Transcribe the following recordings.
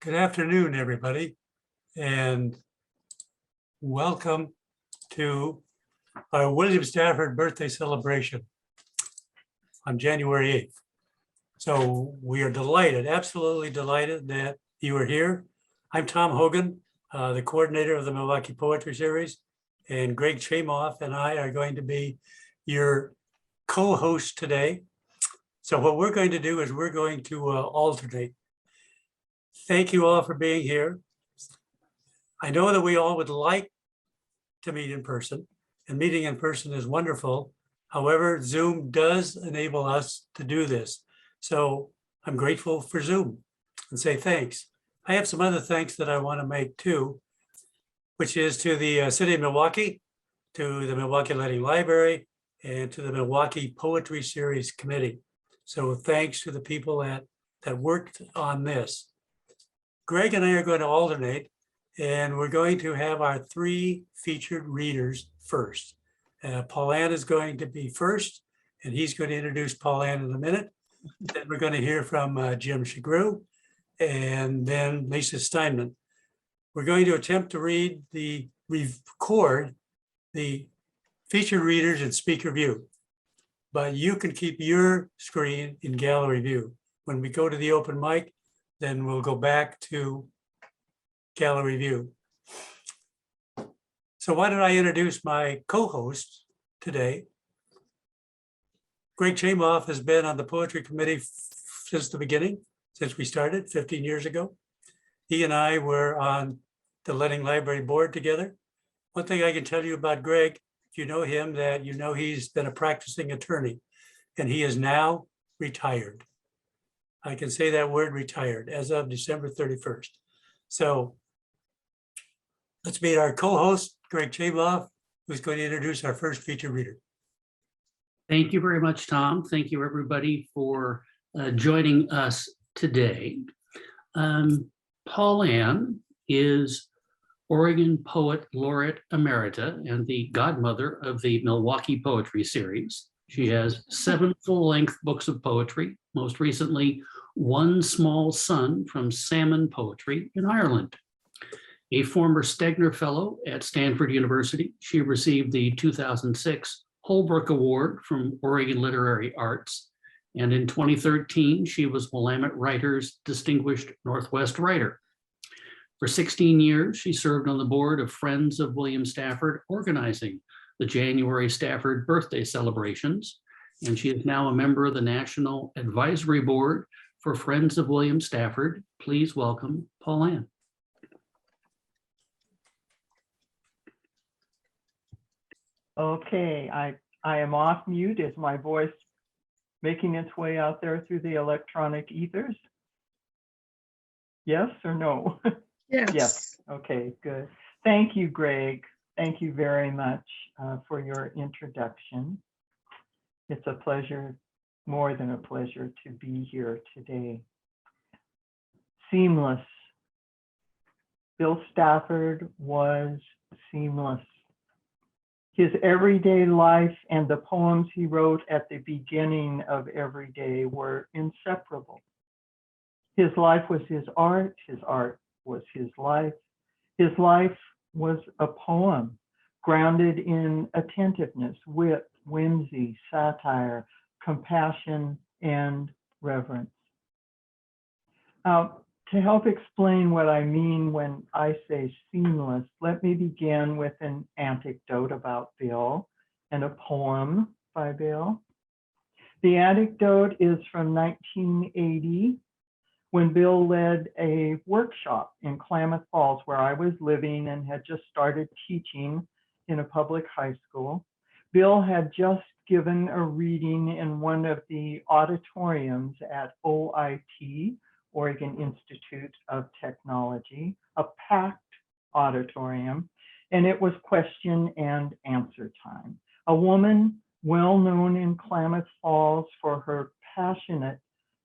Good afternoon, everybody, and welcome to our William Stafford birthday celebration on January 8th. So we are delighted, absolutely delighted that you are here. I'm Tom Hogan, the coordinator of the Milwaukie Poetry Series, and Greg Chamoff and I are going to be your co-hosts today. So what we're going to do is we're going to alternate. Thank you all for being here. I know that we all would like to meet in person, and meeting in person is wonderful. However, Zoom does enable us to do this. So I'm grateful for Zoom and say thanks. I have some other thanks that I want to make too, which is to the City of Milwaukie, to the Milwaukie Learning Library, and to the Milwaukie Poetry Series Committee. So thanks to the people that worked on this. Greg and I are going to alternate, and we're going to have our three featured readers first. Paul Ann is going to be first, and he's going to introduce Paul Ann in a minute. Then we're going to hear from Jim Shagru, and then Lisa Steinman. We're going to attempt to record the featured readers in speaker view, but you can keep your screen in gallery view. When we go to the open mic, then we'll go back to gallery view. So why don't I introduce my co-host today? Greg Chamoff has been on the poetry committee since the beginning, since we started 15 years ago. He and I were on the Learning Library board together. One thing I can tell you about Greg, if you know him, that you know he's been a practicing attorney, and he is now retired. I can say that word, retired, as of December 31st. So let's meet our co-host, Greg Chamoff, who's going to introduce our first featured reader. Thank you very much, Tom. Thank you, everybody, for joining us today. Paul Ann is Oregon Poet Laureate Emerita and the godmother of the Milwaukie Poetry Series. She has 7 full-length books of poetry, most recently, One Small Sun from Salmon Poetry in Ireland. A former Stegner Fellow at Stanford University, she received the 2006 Holbrook Award from Oregon Literary Arts. And in 2013, she was Willamette Writers' Distinguished Northwest Writer. For 16 years, she served on the board of Friends of William Stafford, organizing the January Stafford birthday celebrations. And she is now a member of the National Advisory Board for Friends of William Stafford. Please welcome Paul Ann. Okay, I am off mute. Is my voice making its way out there through the electronic ethers? Yes or no? Yes. Yes. Okay, good. Thank you, Greg. Thank you very much for your introduction. It's a pleasure, more than a pleasure, to be here today. Seamless. Bill Stafford was seamless. His everyday life and the poems he wrote at the beginning of every day were inseparable. His life was his art was his life. His life was a poem grounded in attentiveness, wit, whimsy, satire, compassion, and reverence. To help explain what I mean when I say seamless, let me begin with an anecdote about Bill and a poem by Bill. The anecdote is from 1980, when Bill led a workshop in Klamath Falls, where I was living and had just started teaching in a public high school. Bill had just given a reading in one of the auditoriums at OIT, Oregon Institute of Technology, a packed auditorium, and it was question and answer time. A woman well known in Klamath Falls for her passionate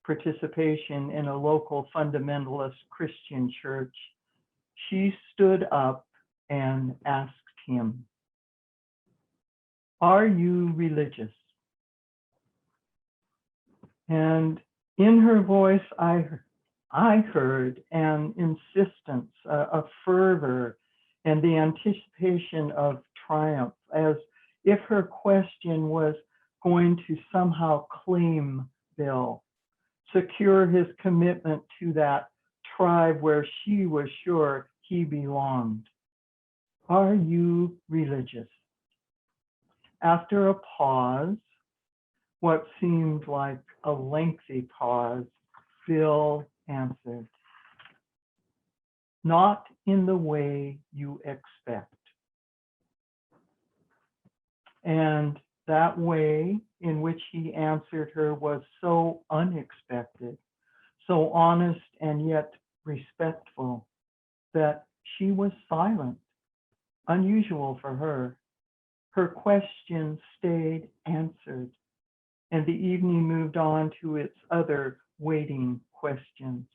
participation in a local fundamentalist Christian church, she stood up and asked him, "Are you religious?" And in her voice, I I heard an insistence, a fervor, and the anticipation of triumph, as if her question was going to somehow claim Bill, secure his commitment to that tribe where she was sure he belonged. Are you religious? After a pause, what seemed like a lengthy pause, Bill answered, not in the way you expect. And that way in which he answered her was so unexpected, so honest and yet respectful, that she was silent, unusual for her. Her question stayed answered, and the evening moved on to its other waiting questions.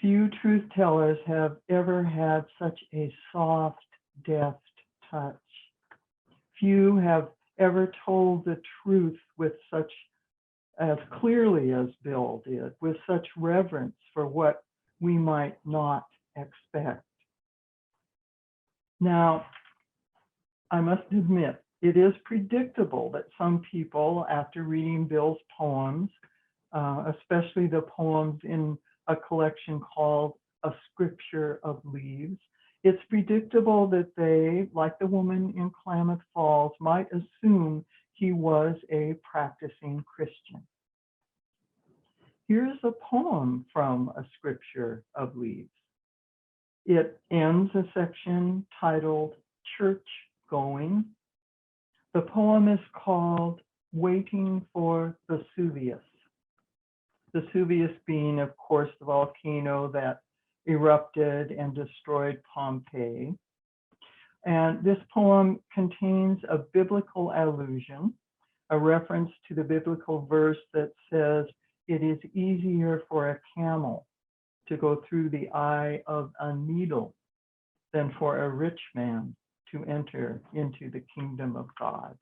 Few truth tellers have ever had such a soft, deft touch. Few have ever told the truth with such, as clearly as Bill did, with such reverence for what we might not expect. Now, I must admit, it is predictable that some people, after reading Bill's poems, especially the poems in a collection called A Scripture of Leaves, it's predictable that they, like the woman in Klamath Falls, might assume he was a practicing Christian. Here's a poem from A Scripture of Leaves. It ends a section titled Church Going. The poem is called Waiting for Vesuvius. Vesuvius being, of course, the volcano that erupted and destroyed Pompeii. And this poem contains a biblical allusion, a reference to the biblical verse that says, it is easier for a camel to go through the eye of a needle than for a rich man to enter into the kingdom of God.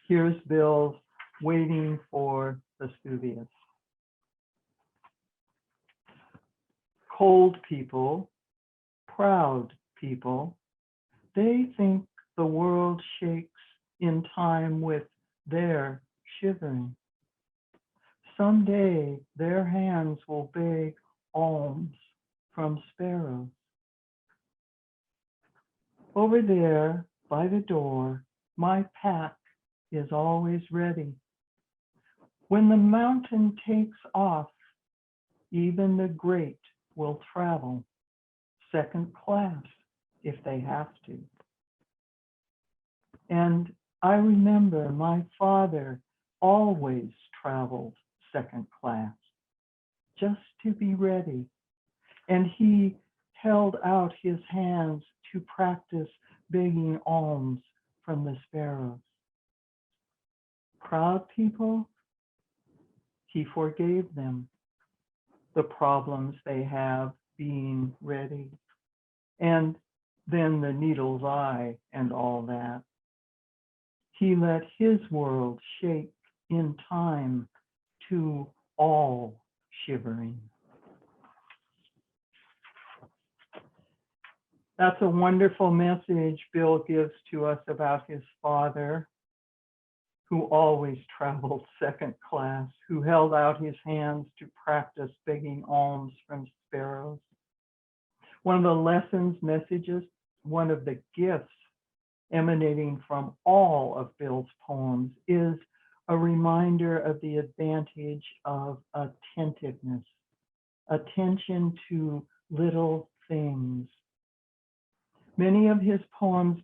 Here's Bill's Waiting for Vesuvius. Cold people, proud people, they think the world shakes in time with their shivering. Someday their hands will beg alms from sparrows. Over there by the door, my pack is always ready. When the mountain takes off, even the great will travel second class if they have to. And I remember my father always traveled second class just to be ready. And he held out his hands to practice begging alms from the sparrows. Proud people, he forgave them the problems they have being ready, and then the needle's eye and all that. He let his world shake in time to all shivering. That's a wonderful message Bill gives to us about his father, who always traveled second class, who held out his hands to practice begging alms from sparrows. One of the lessons, messages, one of the gifts emanating from all of Bill's poems is a reminder of the advantage of attentiveness, attention to little things. Many of his poems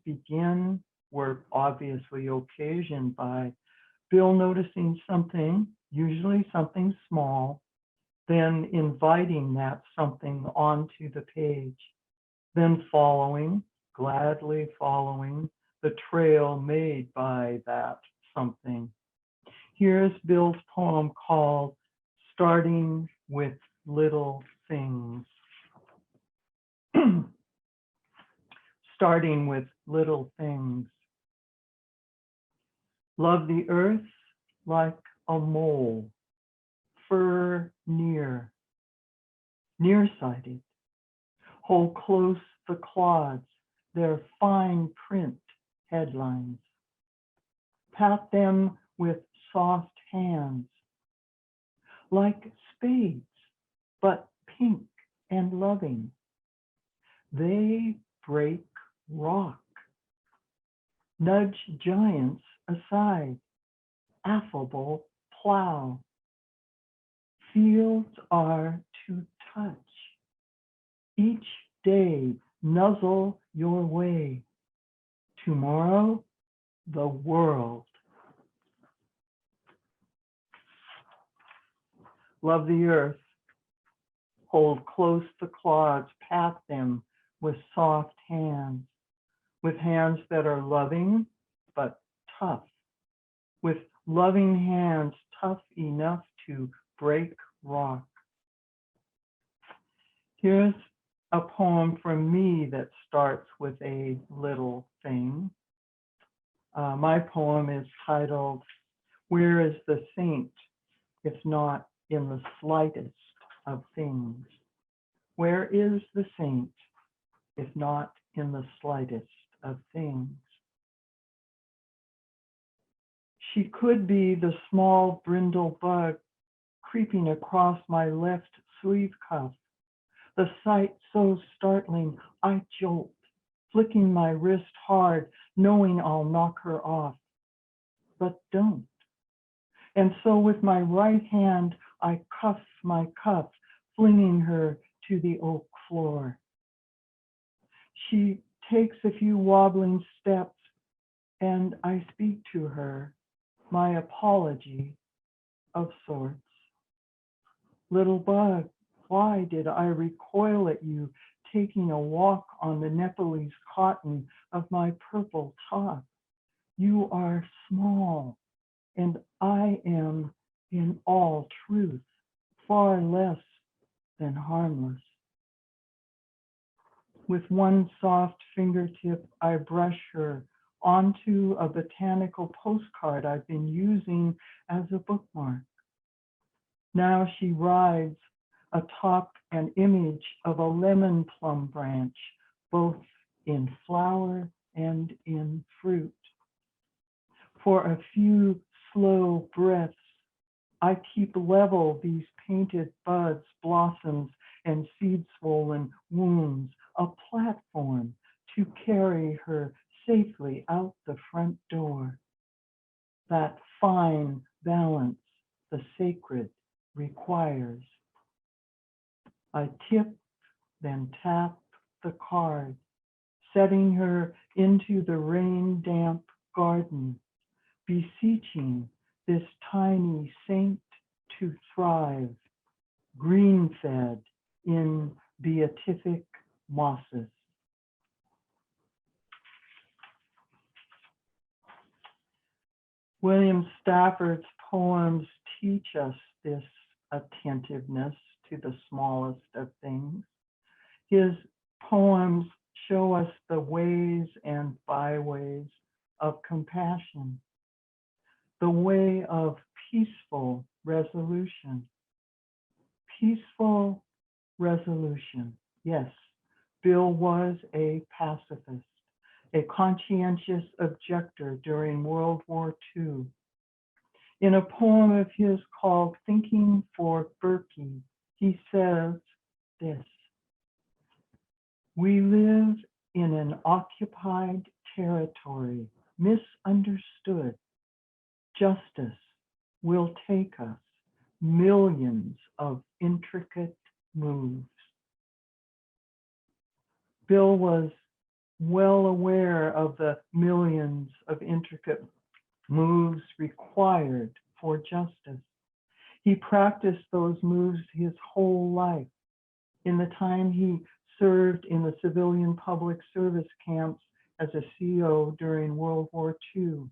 were obviously occasioned by Bill noticing something, usually something small, then inviting that something onto the page, then gladly following the trail made by that something. Here's Bill's poem called Starting with Little Things. Starting with little things. Love the earth like a mole, fur nearsighted. Hold close the clods, their fine print headlines. Pat them with soft hands, like spades, but pink and loving. They break rock. Nudge giants aside, affable plow. Fields are to touch. Each day nuzzle your way. Tomorrow, the world. Love the earth. Hold close the clods, pat them with soft hands, with hands that are loving but tough, with loving hands tough enough to break rock. Here's a poem from me that starts with a little thing. My poem is titled, "Where is the Saint, if not in the slightest of things?" Where is the saint, if not in the slightest of things? She could be the small brindle bug creeping across my left sleeve cuff. The sight so startling, I jolt, flicking my wrist hard, knowing I'll knock her off, but don't. And so with my right hand, I cuff my cuff, flinging her to the oak floor. She takes a few wobbling steps, and I speak to her, my apology of sorts. Little bug, why did I recoil at you taking a walk on the Nepalese cotton of my purple top? You are small, and I am, in all truth, far less than harmless. With one soft fingertip, I brush her onto a botanical postcard I've been using as a bookmark. Now she rides atop an image of a lemon plum branch, both in flower and in fruit. For a few slow breaths, I keep level these painted buds, blossoms, and seed-swollen wounds, a platform to carry her safely out the front door. That fine balance the sacred requires. I tip, then tap the card, setting her into the rain-damp garden, beseeching this tiny saint to thrive, green-fed in beatific mosses. William Stafford's poems teach us this attentiveness to the smallest of things. His poems show us the ways and byways of compassion, the way of peaceful resolution. Peaceful resolution. Yes, Bill was a pacifist, a conscientious objector during World War II. In a poem of his called Thinking for Berkey, he says this: "We live in an occupied territory, misunderstood. Justice will take us millions of intricate moves." Bill was well aware of the millions of intricate moves required for justice. He practiced those moves his whole life. In the time he served in the civilian public service camps as a CO during World War II,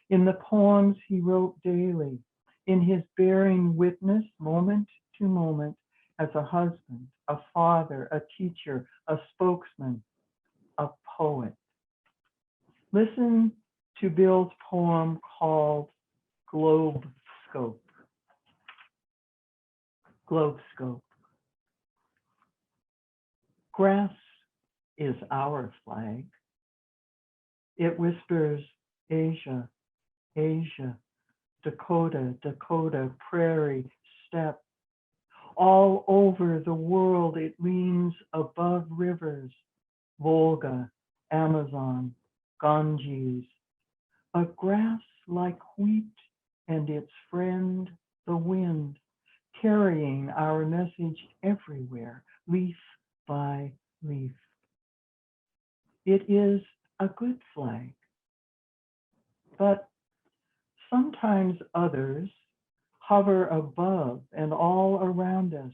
in the poems he wrote daily, in his bearing witness moment to moment as a husband, a father, a teacher, a spokesman, a poet. Listen to Bill's poem called Globe Scope. Globe scope. Grass is our flag. It whispers Asia, Asia, Dakota, Dakota, prairie, steppe. All over the world it leans above rivers, Volga, Amazon, Ganges. A grass like wheat and its friend, the wind, carrying our message everywhere, leaf by leaf. It is a good flag, but sometimes others hover above and all around us,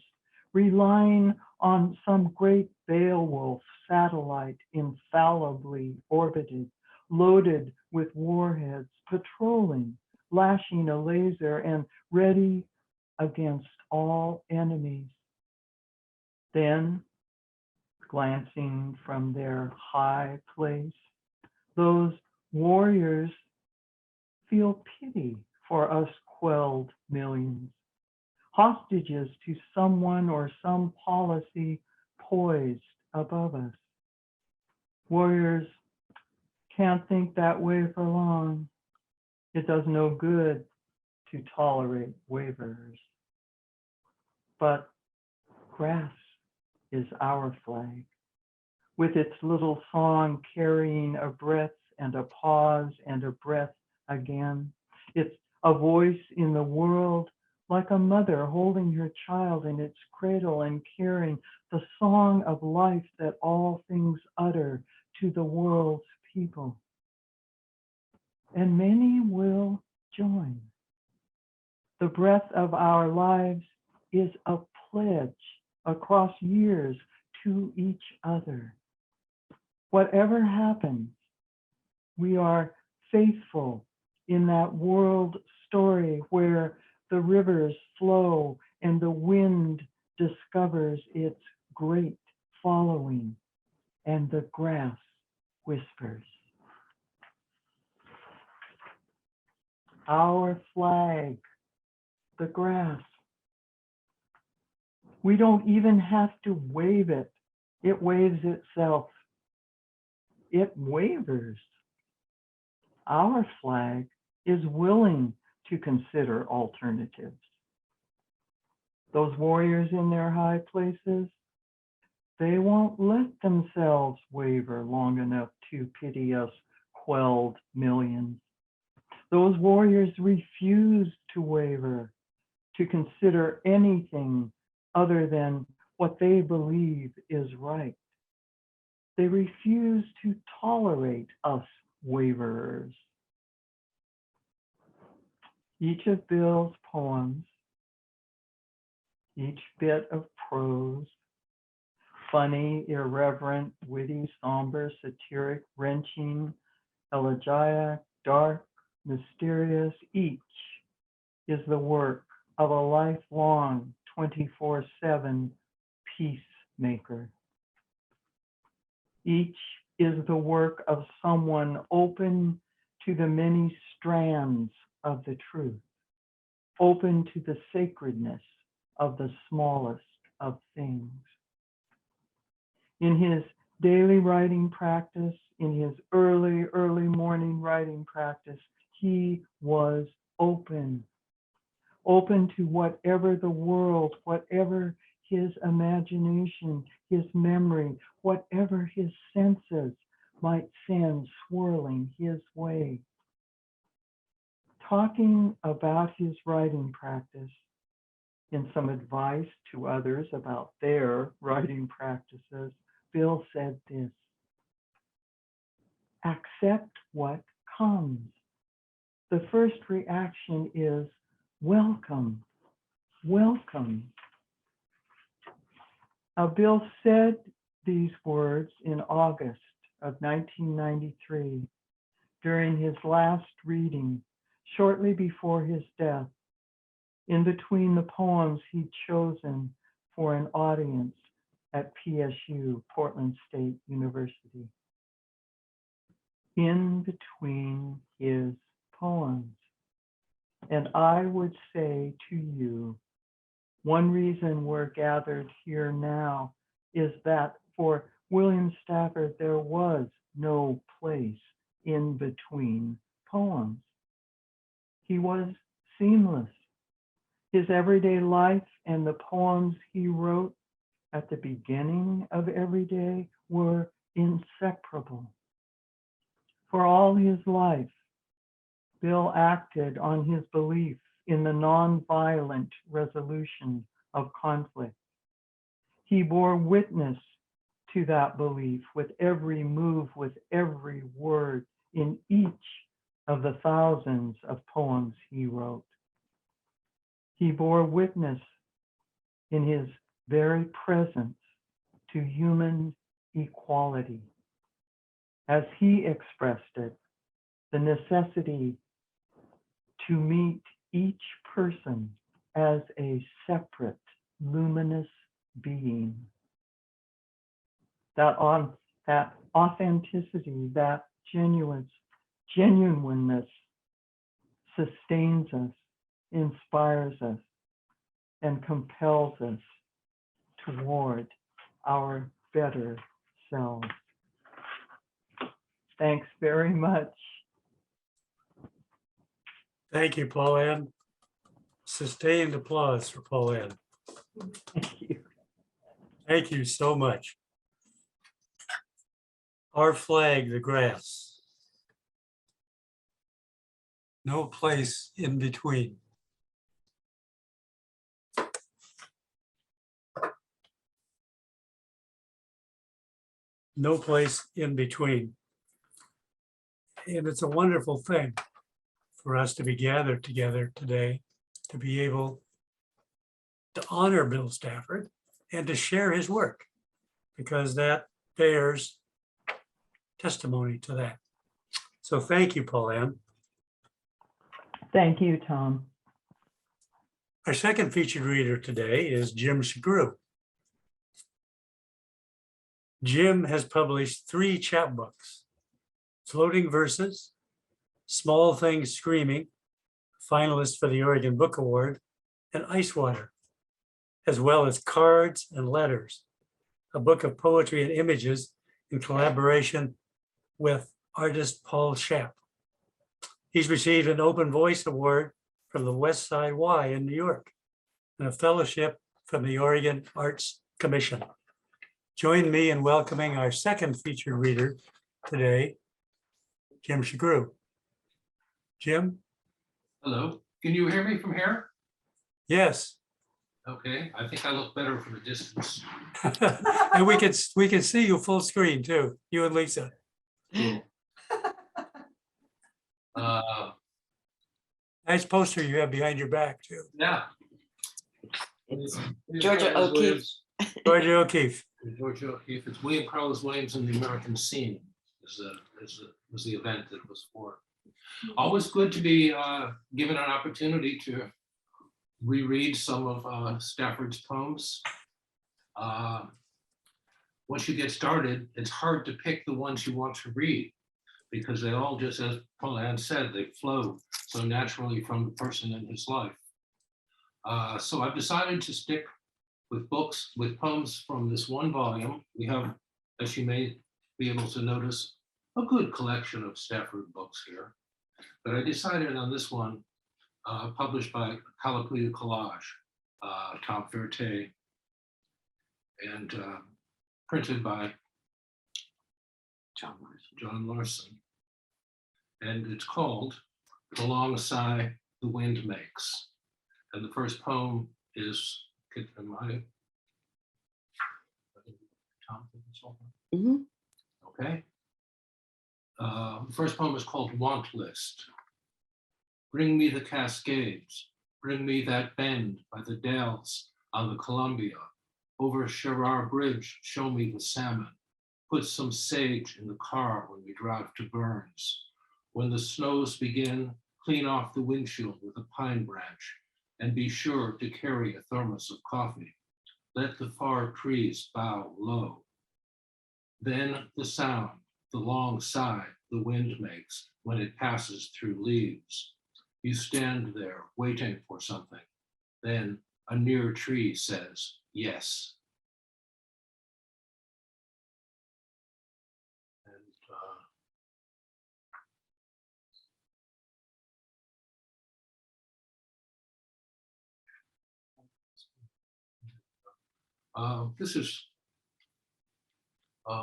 relying on some great Beowulf satellite infallibly orbited, loaded with warheads, patrolling, lashing a laser and ready against all enemies. Then, glancing from their high place, those warriors feel pity for us quelled millions, hostages to someone or some policy poised above us. Warriors can't think that way for long. It does no good to tolerate waverers. But grass is our flag, with its little song carrying a breath and a pause and a breath again. It's a voice in the world, like a mother holding her child in its cradle and carrying the song of life that all things utter to the world's people. And many will join. The breath of our lives is a pledge across years to each other. Whatever happens, we are faithful in that world story where the rivers flow and the wind discovers its great following and the grass whispers. Our flag, the grass. We don't even have to wave it. It waves itself. It wavers. Our flag is willing to consider alternatives. Those warriors in their high places, they won't let themselves waver long enough to pity us quelled millions. Those warriors refuse to waver, to consider anything other than what they believe is right. They refuse to tolerate us waverers. Each of Bill's poems, each bit of prose, funny, irreverent, witty, somber, satiric, wrenching, elegiac, dark, mysterious, each is the work of a lifelong 24/7 peacemaker. Each is the work of someone open to the many strands of the truth, open to the sacredness of the smallest of things. In his daily writing practice, in his early morning writing practice, he was open to whatever the world, whatever his imagination, his memory, whatever his senses might send swirling his way. Talking about his writing practice, in some advice to others about their writing practices, Bill said this: accept what comes. The first reaction is welcome, welcome. Now, Bill said these words in August of 1993 during his last reading, shortly before his death, in between the poems he'd chosen for an audience at PSU, Portland State University. In between his poems. And I would say to you, One reason we're gathered here now is that for William Stafford, there was no place in between poems. He was seamless. His everyday life and the poems he wrote at the beginning of every day were inseparable. For all his life, Bill acted on his belief in the nonviolent resolution of conflict. He bore witness to that belief with every move, with every word in each of the thousands of poems he wrote. He bore witness in his very presence to human equality. As he expressed it, the necessity to meet each person as a separate, luminous being. That authenticity, that genuineness sustains us, inspires us, and compels us toward our better selves. Thanks very much. Thank you, Paul Ann. Sustained applause for Paul Ann. Thank you. Thank you so much. Our flag, the grass. No place in between. No place in between. And it's a wonderful thing for us to be gathered together today, to be able to honor Bill Stafford and to share his work, because that bears testimony to that. So thank you, Paul Ann. Thank you, Tom. Our second featured reader today is Jim Shagru. Jim has published 3 chapbooks: Floating Verses, Small Things Screaming, finalist for the Oregon Book Award, and Ice Water, as well as Cards and Letters, a book of poetry and images in collaboration with artist Paul Schaap. He's received an Open Voice Award from the West Side Y in New York and a fellowship from the Oregon Arts Commission. Join me in welcoming our second featured reader today, Jim Shagru. Jim? Hello, can you hear me from here? Yes. Okay, I think I look better from a distance. And we can see you full screen too, you and Lisa. Cool. Nice poster you have behind your back too. Yeah. It's William Georgia Carlos O'Keeffe. Williams. Georgia O'Keeffe. Georgia O'Keeffe. It's William Carlos Williams and the American Scene was the event that it was for. Always good to be given an opportunity to reread some of Stafford's poems. Once you get started, it's hard to pick the ones you want to read because they all just, as Paul Ann said, they flow so naturally from the person in his life. So I've decided to stick with books, with poems from this one volume. We have, as you may be able to notice, a good collection of Stafford books here. But I decided on this one, published by Calapulli Collage, Tom Ferté, and printed by John Larson. And it's called The Long Sigh the Wind Makes. And the first poem is, Mhm. Okay. The first poem is called Want List. Bring me the Cascades, bring me that bend by the Dells on the Columbia. Over Sherrar Bridge, show me the salmon. Put some sage in the car when we drive to Burns. When the snows begin, clean off the windshield with a pine branch and be sure to carry a thermos of coffee. Let the far trees bow low. Then the sound, the long sigh the wind makes when it passes through leaves. You stand there waiting for something. Then A near tree says yes. And this is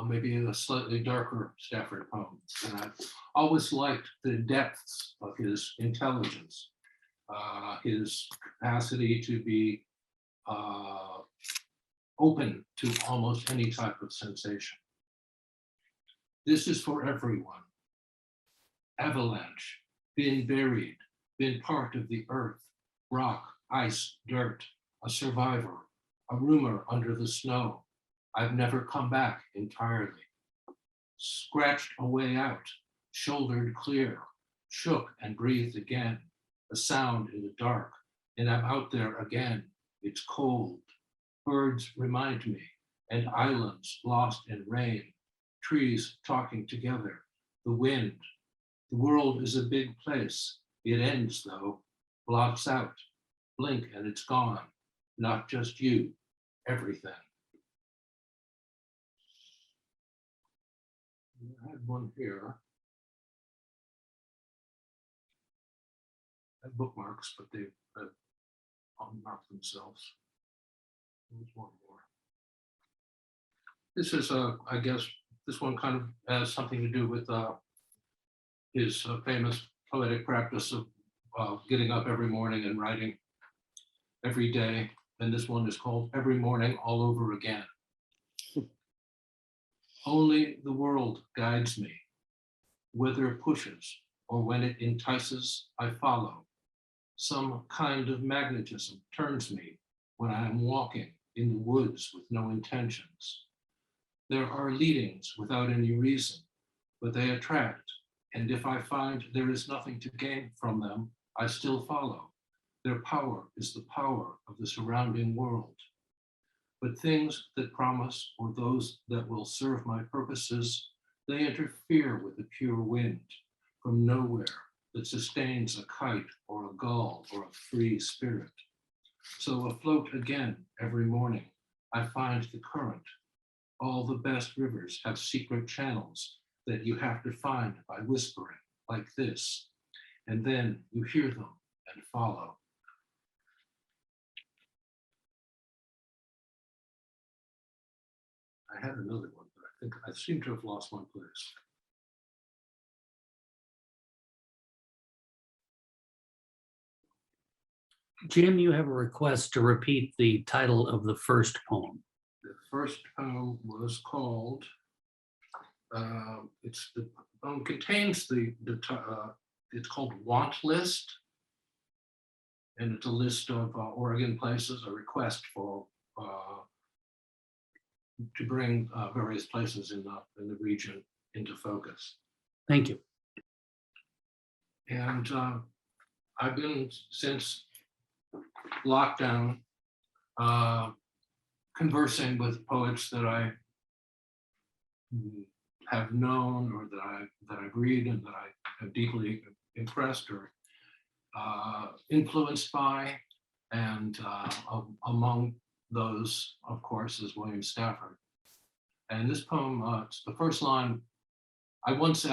maybe a slightly darker Stafford poem. And I've always liked the depths of his intelligence, his capacity to be open to almost any type of sensation. This is for everyone. Avalanche, been buried, been part of the earth, rock, ice, dirt, a survivor, a rumor under the snow. I've never come back entirely. Scratched a way out, shouldered clear, shook and breathed again, a sound in the dark, and I'm out there again. It's cold. Birds remind me, and islands lost in rain, trees talking together, the wind. The world is a big place. It ends though, blots out, blink and it's gone. Not just you, everything. I had one here. I had bookmarks, but they've unmarked themselves. There's one more. This is, I guess, this one kind of has something to do with his famous poetic practice of getting up every morning and writing every day. And this one is called Every Morning All Over Again. Only the world guides me. Whether it pushes or when it entices, I follow. Some kind of magnetism turns me when I am walking in the woods with no intentions. There are leadings without any reason, but they attract. And if I find there is nothing to gain from them, I still follow. Their power is the power of the surrounding world. But things that promise or those that will serve my purposes, they interfere with the pure wind from nowhere that sustains a kite or a gull or a free spirit. So afloat again every morning, I find the current. All the best rivers have secret channels that you have to find by whispering like this, and then you hear them and follow. I had another one, but I think I seem to have lost one place. Jim, you have a request to repeat the title of the first poem. The first poem was called, the poem contains it's called Want List. And it's a list of Oregon places, a request for to bring various places in the region into focus. Thank you. And I've been, since lockdown, conversing with poets that I have known or that I've read and that I have deeply impressed or influenced by, and among those, of course, is William Stafford. And this poem, the first line, I once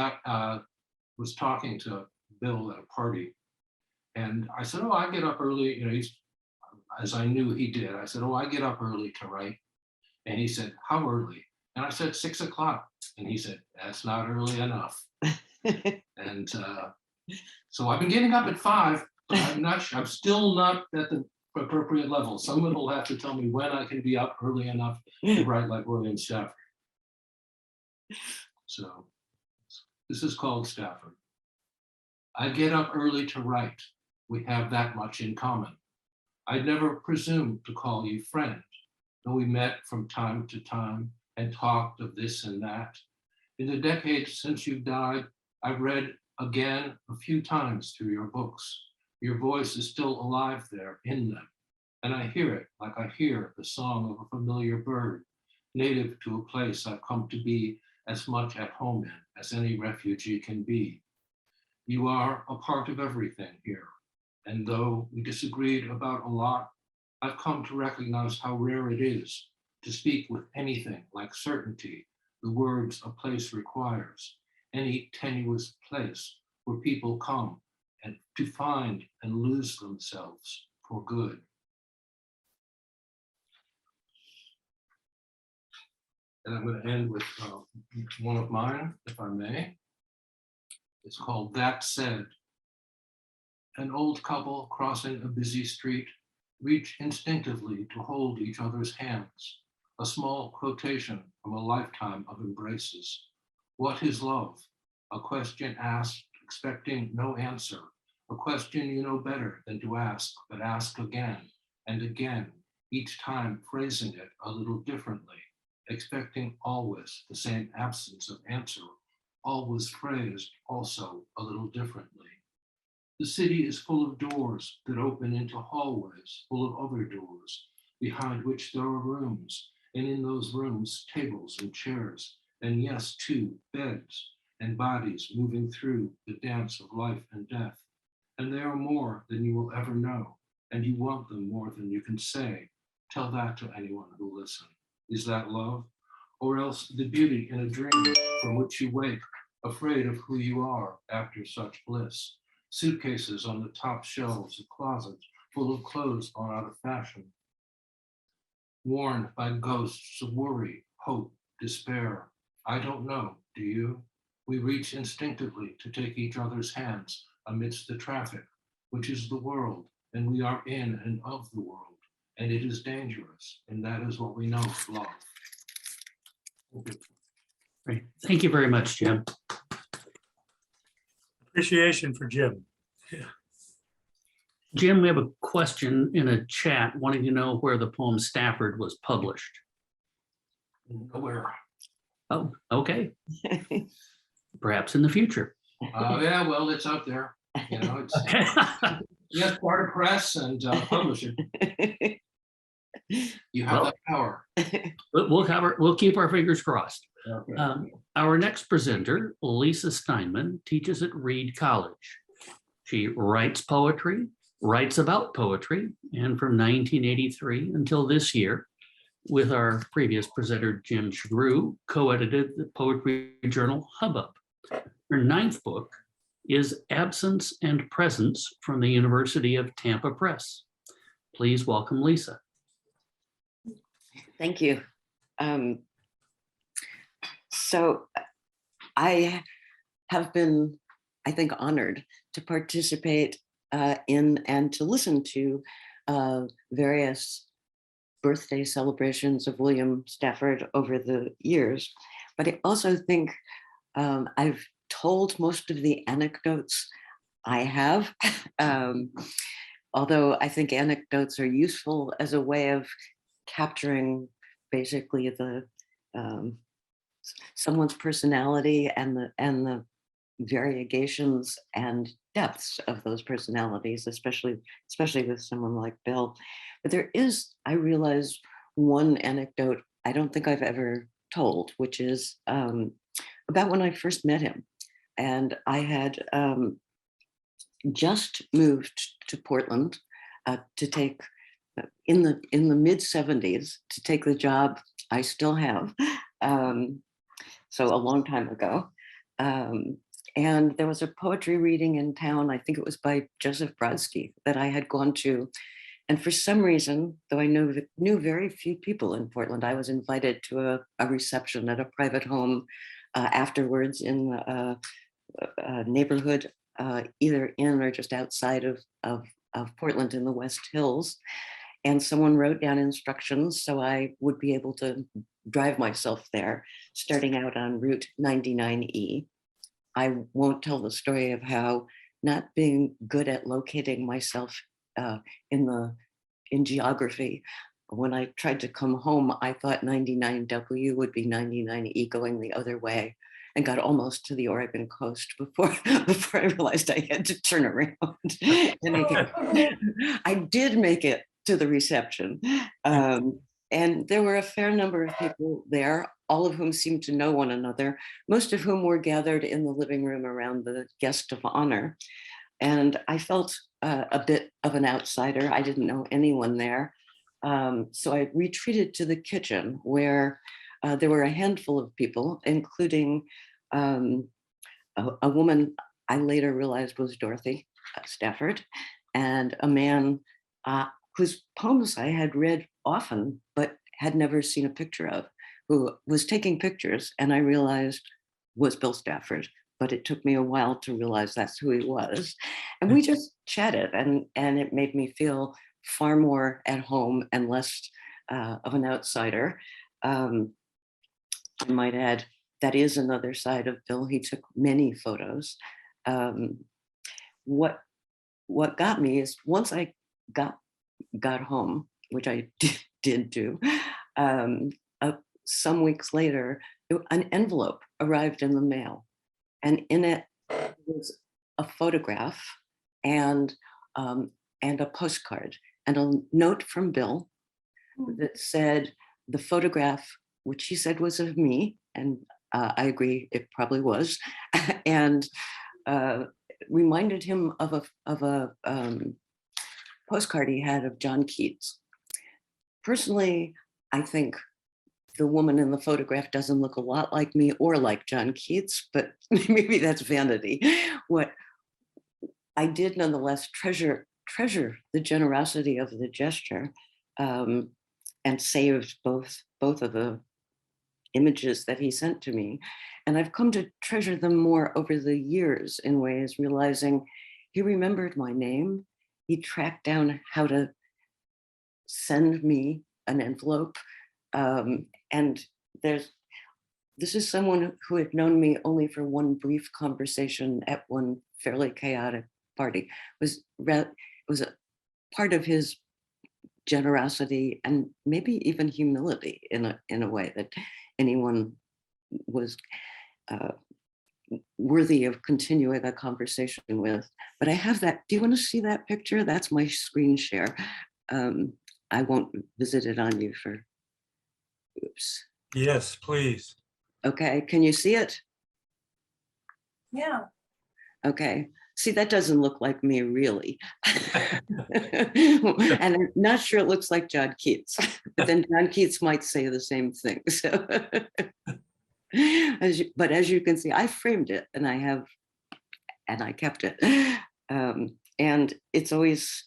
was talking to Bill at a party, and I said, "Oh, I get up early." You know, as I knew he did. I said, "Oh, I get up early to write," and he said, "How early?" And I said, 6 o'clock, and he said, "That's not early enough." And so I've been getting up at 5, but I'm still not at the appropriate level. Someone will have to tell me when I can be up early enough to write like William Stafford. So this is called Stafford. I get up early to write. We have that much in common. I'd never presumed to call you friend, though we met from time to time and talked of this and that. In the decades since you died, I've read again a few times through your books. Your voice is still alive there in them. And I hear it like I hear the song of a familiar bird, native to a place I've come to be as much at home in as any refugee can be. You are a part of everything here. And though we disagreed about a lot, I've come to recognize how rare it is to speak with anything like certainty, the words a place requires, any tenuous place where people come and to find and lose themselves for good. And I'm going to end with one of mine, if I may. It's called That Said. An old couple crossing a busy street reach instinctively to hold each other's hands. A small quotation from a lifetime of embraces. What is love? A question asked, expecting no answer. A question you know better than to ask, but ask again and again, each time phrasing it a little differently, expecting always the same absence of answer, always phrased also a little differently. The city is full of doors that open into hallways full of other doors, behind which there are rooms, and in those rooms, tables and chairs, and yes, too, beds and bodies moving through the dance of life and death. And they are more than you will ever know, and you want them more than you can say. Tell that to anyone who listen. Is that love? Or else the beauty in a dream from which you wake, afraid of who you are after such bliss. Suitcases on the top shelves of closets full of clothes gone out of fashion. Worn by ghosts of worry, hope, despair. I don't know, do you? We reach instinctively to take each other's hands amidst the traffic, which is the world, and we are in and of the world, and it is dangerous, and that is what we know of love. Great. Thank you very much, Jim. Appreciation for Jim. Jim, we have a question in a chat wanting to know where the poem Stafford was published. Nowhere. Oh, okay. Perhaps in the future. Yeah, well, it's out there. You know, it's Okay. yes, start a press and publish it. You have Well, that power. We'll keep our fingers crossed. Okay. Our next presenter, Lisa Steinman, teaches at Reed College. She writes poetry, writes about poetry, and from 1983 until this year, with our previous presenter, Jim Shagru, co-edited the poetry journal Hubbub. Her ninth book is Absence and Presence from the University of Tampa Press. Please welcome Lisa. Thank you. So I have been, I think, honored to participate in and to listen to various birthday celebrations of William Stafford over the years. But I also think I've told most of the anecdotes I have, although I think anecdotes are useful as a way of capturing basically the someone's personality and the variegations and depths of those personalities, especially with someone like Bill. But there is, I realize, one anecdote I don't think I've ever told, which is about when I first met him. And I had just moved to Portland to take, in the mid 70s, to take the job I still have. So a long time ago. And there was a poetry reading in town, I think it was by Joseph Brodsky, that I had gone to. And for some reason, though I knew very few people in Portland, I was invited to a reception at a private home afterwards in a neighborhood, either in or just outside of Portland in the West Hills. And someone wrote down instructions so I would be able to drive myself there, starting out on Route 99E. I won't tell the story of how not being good at locating myself in geography. When I tried to come home, I thought 99W would be 99E going the other way, and got almost to the Oregon coast before I realized I had to turn around. I did make it to the reception. And there were a fair number of people there, all of whom seemed to know one another, most of whom were gathered in the living room around the guest of honor. And I felt a bit of an outsider. I didn't know anyone there. So I retreated to the kitchen where there were a handful of people, including a woman I later realized was Dorothy Stafford, and a man whose poems I had read often, but had never seen a picture of, who was taking pictures, and I realized was Bill Stafford. But it took me a while to realize that's who he was. And we just chatted, and it made me feel far more at home and less of an outsider. I might add, that is another side of Bill. He took many photos. What got me is once I got home, which I did do, some weeks later, an envelope arrived in the mail, and in it was a photograph and a postcard and a note from Bill that said the photograph, which he said was of me, and I agree, it probably was, and reminded him of a postcard he had of John Keats. Personally, I think the woman in the photograph doesn't look a lot like me or like John Keats, but maybe that's vanity. What I did nonetheless treasure the generosity of the gesture, and saved both of the images that he sent to me. And I've come to treasure them more over the years in ways, realizing he remembered my name. He tracked down how to send me an envelope. And this is someone who had known me only for one brief conversation at one fairly chaotic party. It was a part of his generosity and maybe even humility in a way that anyone was worthy of continuing a conversation with. But I have that. Do you want to see that picture? That's my screen share. I won't visit it on you for. Oops. Yes, please. Okay, can you see it? Yeah. Okay. See, that doesn't look like me really. And I'm not sure it looks like John Keats, but then John Keats might say the same thing. So, but as you can see, I framed it and I kept it. And it's always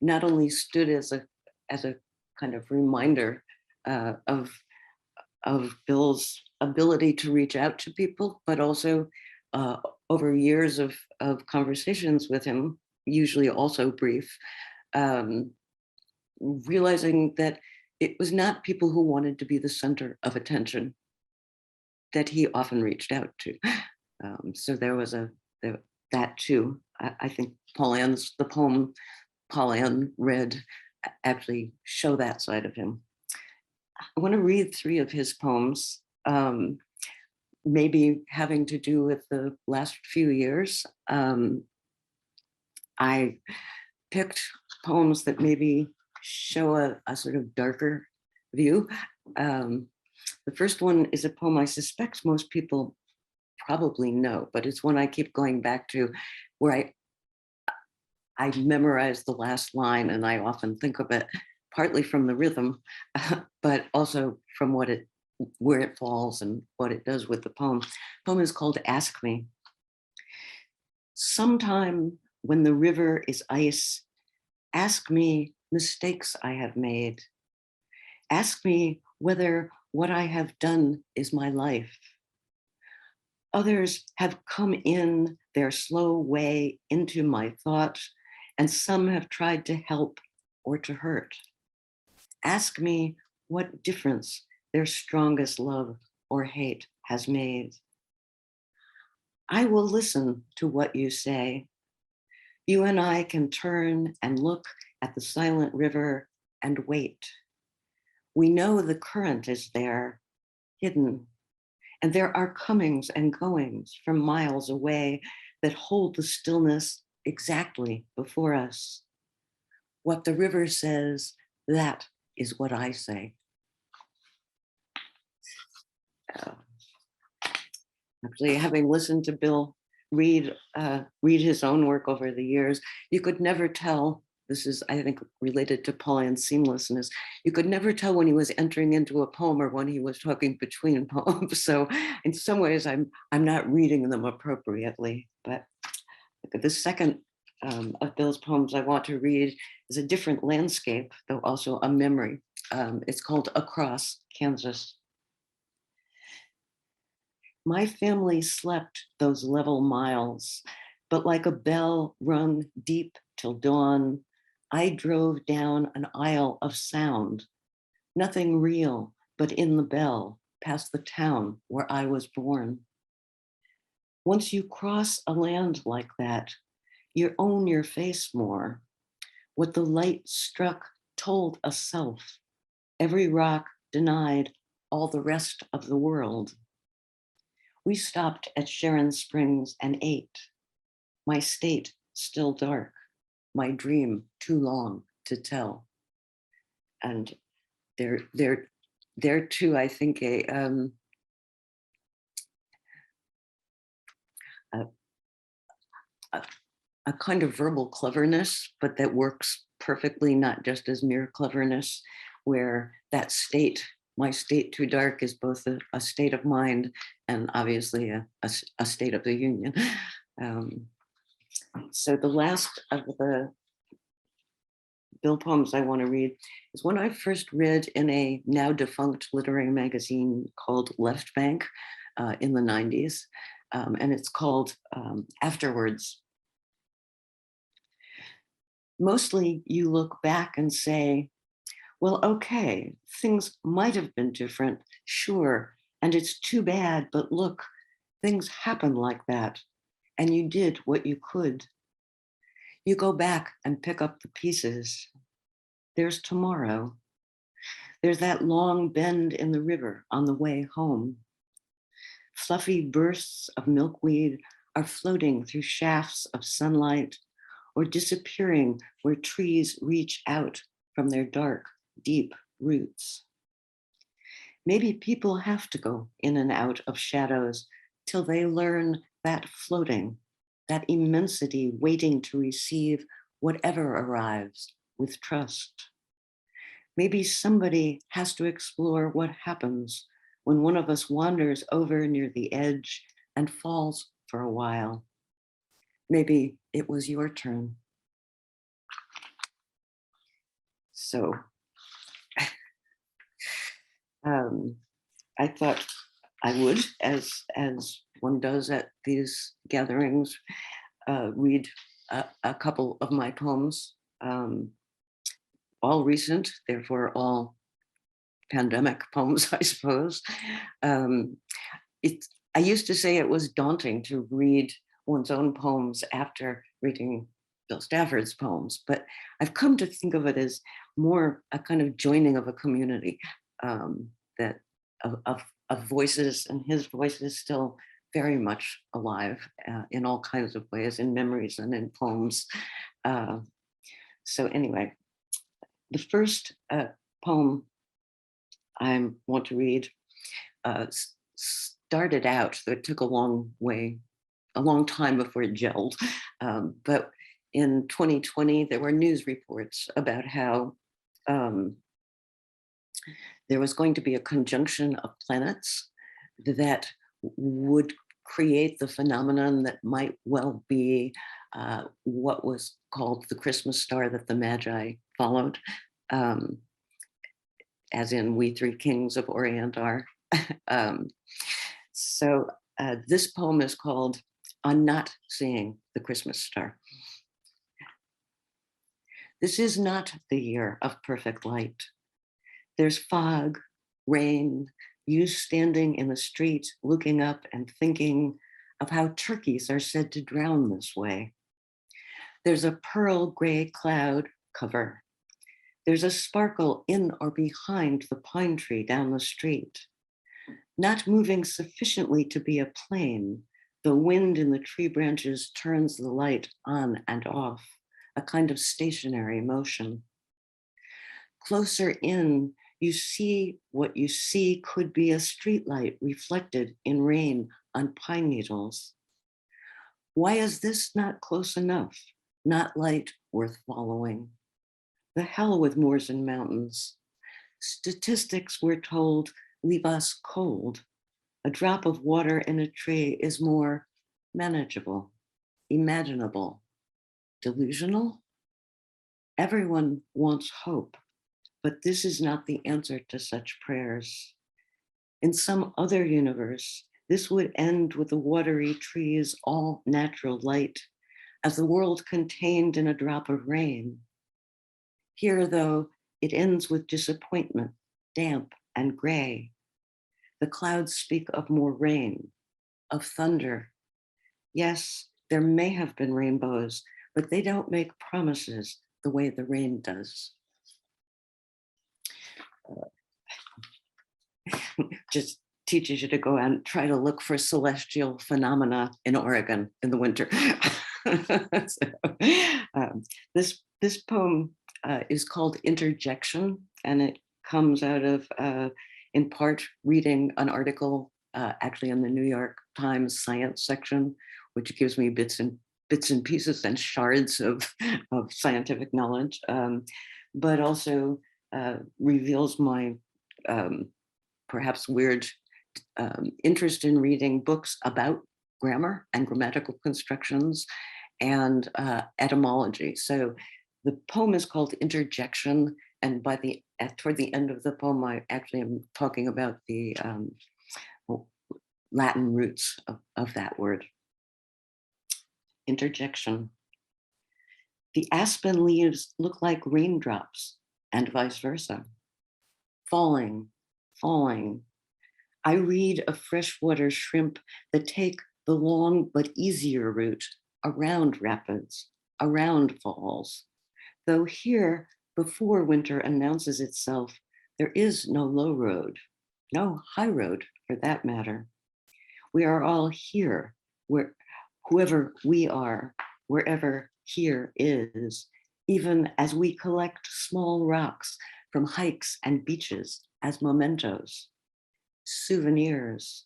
not only stood as a kind of reminder of Bill's ability to reach out to people, but also over years of conversations with him, usually also brief, realizing that it was not people who wanted to be the center of attention that he often reached out to. So there was that too. I think the poem Paul Ann read actually show that side of him. I want to read 3 of his poems, maybe having to do with the last few years. I picked poems that maybe show a sort of darker view. The first one is a poem I suspect most people probably know, but it's one I keep going back to, where I memorize the last line, and I often think of it partly from the rhythm, but also from where it falls and what it does with the poem. The poem is called Ask Me. Sometime when the river is ice, ask me mistakes I have made. Ask me whether what I have done is my life. Others have come in their slow way into my thought, and some have tried to help or to hurt. Ask me what difference their strongest love or hate has made. I will listen to what you say. You and I can turn and look at the silent river and wait. We know the current is there, hidden, and there are comings and goings from miles away that hold the stillness exactly before us. What the river says, that is what I say. Actually, having listened to Bill read his own work over the years, you could never tell this is, I think, related to Pauline's seamlessness. You could never tell when he was entering into a poem or when he was talking between poems. So in some ways, I'm not reading them appropriately. But the second of Bill's poems I want to read is a different landscape, though also a memory. It's called Across Kansas. My family slept those level miles, but like a bell rung deep till dawn, I drove down an aisle of sound, nothing real, but in the bell, past the town where I was born. Once you cross a land like that, you own your face more. What the light struck told a self. Every rock denied all the rest of the world. We stopped at Sharon Springs and ate. My state still dark, my dream too long to tell. And there too, I think a kind of verbal cleverness, but that works perfectly, not just as mere cleverness, where that state, my state too dark, is both a state of mind and obviously a state of the union. So the last of the Bill poems I want to read is one I first read in a now defunct literary magazine called Left Bank in the 90s. And it's called Afterwards. Mostly you look back and say, well, okay, things might have been different, sure, and it's too bad, but look, things happen like that, and you did what you could. You go back and pick up the pieces. There's tomorrow. There's that long bend in the river on the way home. Fluffy bursts of milkweed are floating through shafts of sunlight or disappearing where trees reach out from their dark, deep roots. Maybe people have to go in and out of shadows till they learn that floating, that immensity waiting to receive whatever arrives with trust. Maybe somebody has to explore what happens when one of us wanders over near the edge and falls for a while. Maybe it was your turn. So I thought I would, as one does at these gatherings, read a couple of my poems, all recent, therefore all pandemic poems, I suppose. I used to say it was daunting to read one's own poems after reading Bill Stafford's poems, but I've come to think of it as more a kind of joining of a community, that of voices, and his voice is still very much alive in all kinds of ways, in memories and in poems. So anyway, the first poem I want to read started out, it took a long time before it gelled, but in 2020, there were news reports about how there was going to be a conjunction of planets that would create the phenomenon that might well be what was called the Christmas star that the Magi followed, as in We Three Kings of Orient are. So this poem is called On Not Seeing the Christmas Star. This is not the year of perfect light. There's fog, rain, you standing in the street, looking up and thinking of how turkeys are said to drown this way. There's a pearl gray cloud cover. There's a sparkle in or behind the pine tree down the street. Not moving sufficiently to be a plane, the wind in the tree branches turns the light on and off, a kind of stationary motion. Closer in, you see what you see could be a streetlight reflected in rain on pine needles. Why is this not close enough? not light worth following. The hell with moors and mountains. Statistics, we're told, leave us cold. A drop of water in a tree is more manageable, imaginable, delusional. Everyone wants hope, but this is not the answer to such prayers. In some other universe, this would end with the watery trees, all natural light, as the world contained in a drop of rain. Here, though, it ends with disappointment, damp and gray. The clouds speak of more rain, of thunder. Yes, there may have been rainbows, but they don't make promises the way the rain does. Just teaches you to go out and try to look for celestial phenomena in Oregon in the winter. This poem is called Interjection, and it comes out of, in part, reading an article actually in the New York Times science section, which gives me bits and pieces and shards of scientific knowledge, but also reveals my perhaps weird interest in reading books about grammar and grammatical constructions and etymology. So the poem is called Interjection, and toward the end of the poem, I actually am talking about the Latin roots of that word. Interjection. The aspen leaves look like raindrops, and vice versa. Falling, falling. I read of freshwater shrimp that take the long but easier route around rapids, around falls. Though here, before winter announces itself, there is no low road, no high road for that matter. We are all here, where whoever we are, wherever here is, even as we collect small rocks from hikes and beaches as mementos, souvenirs.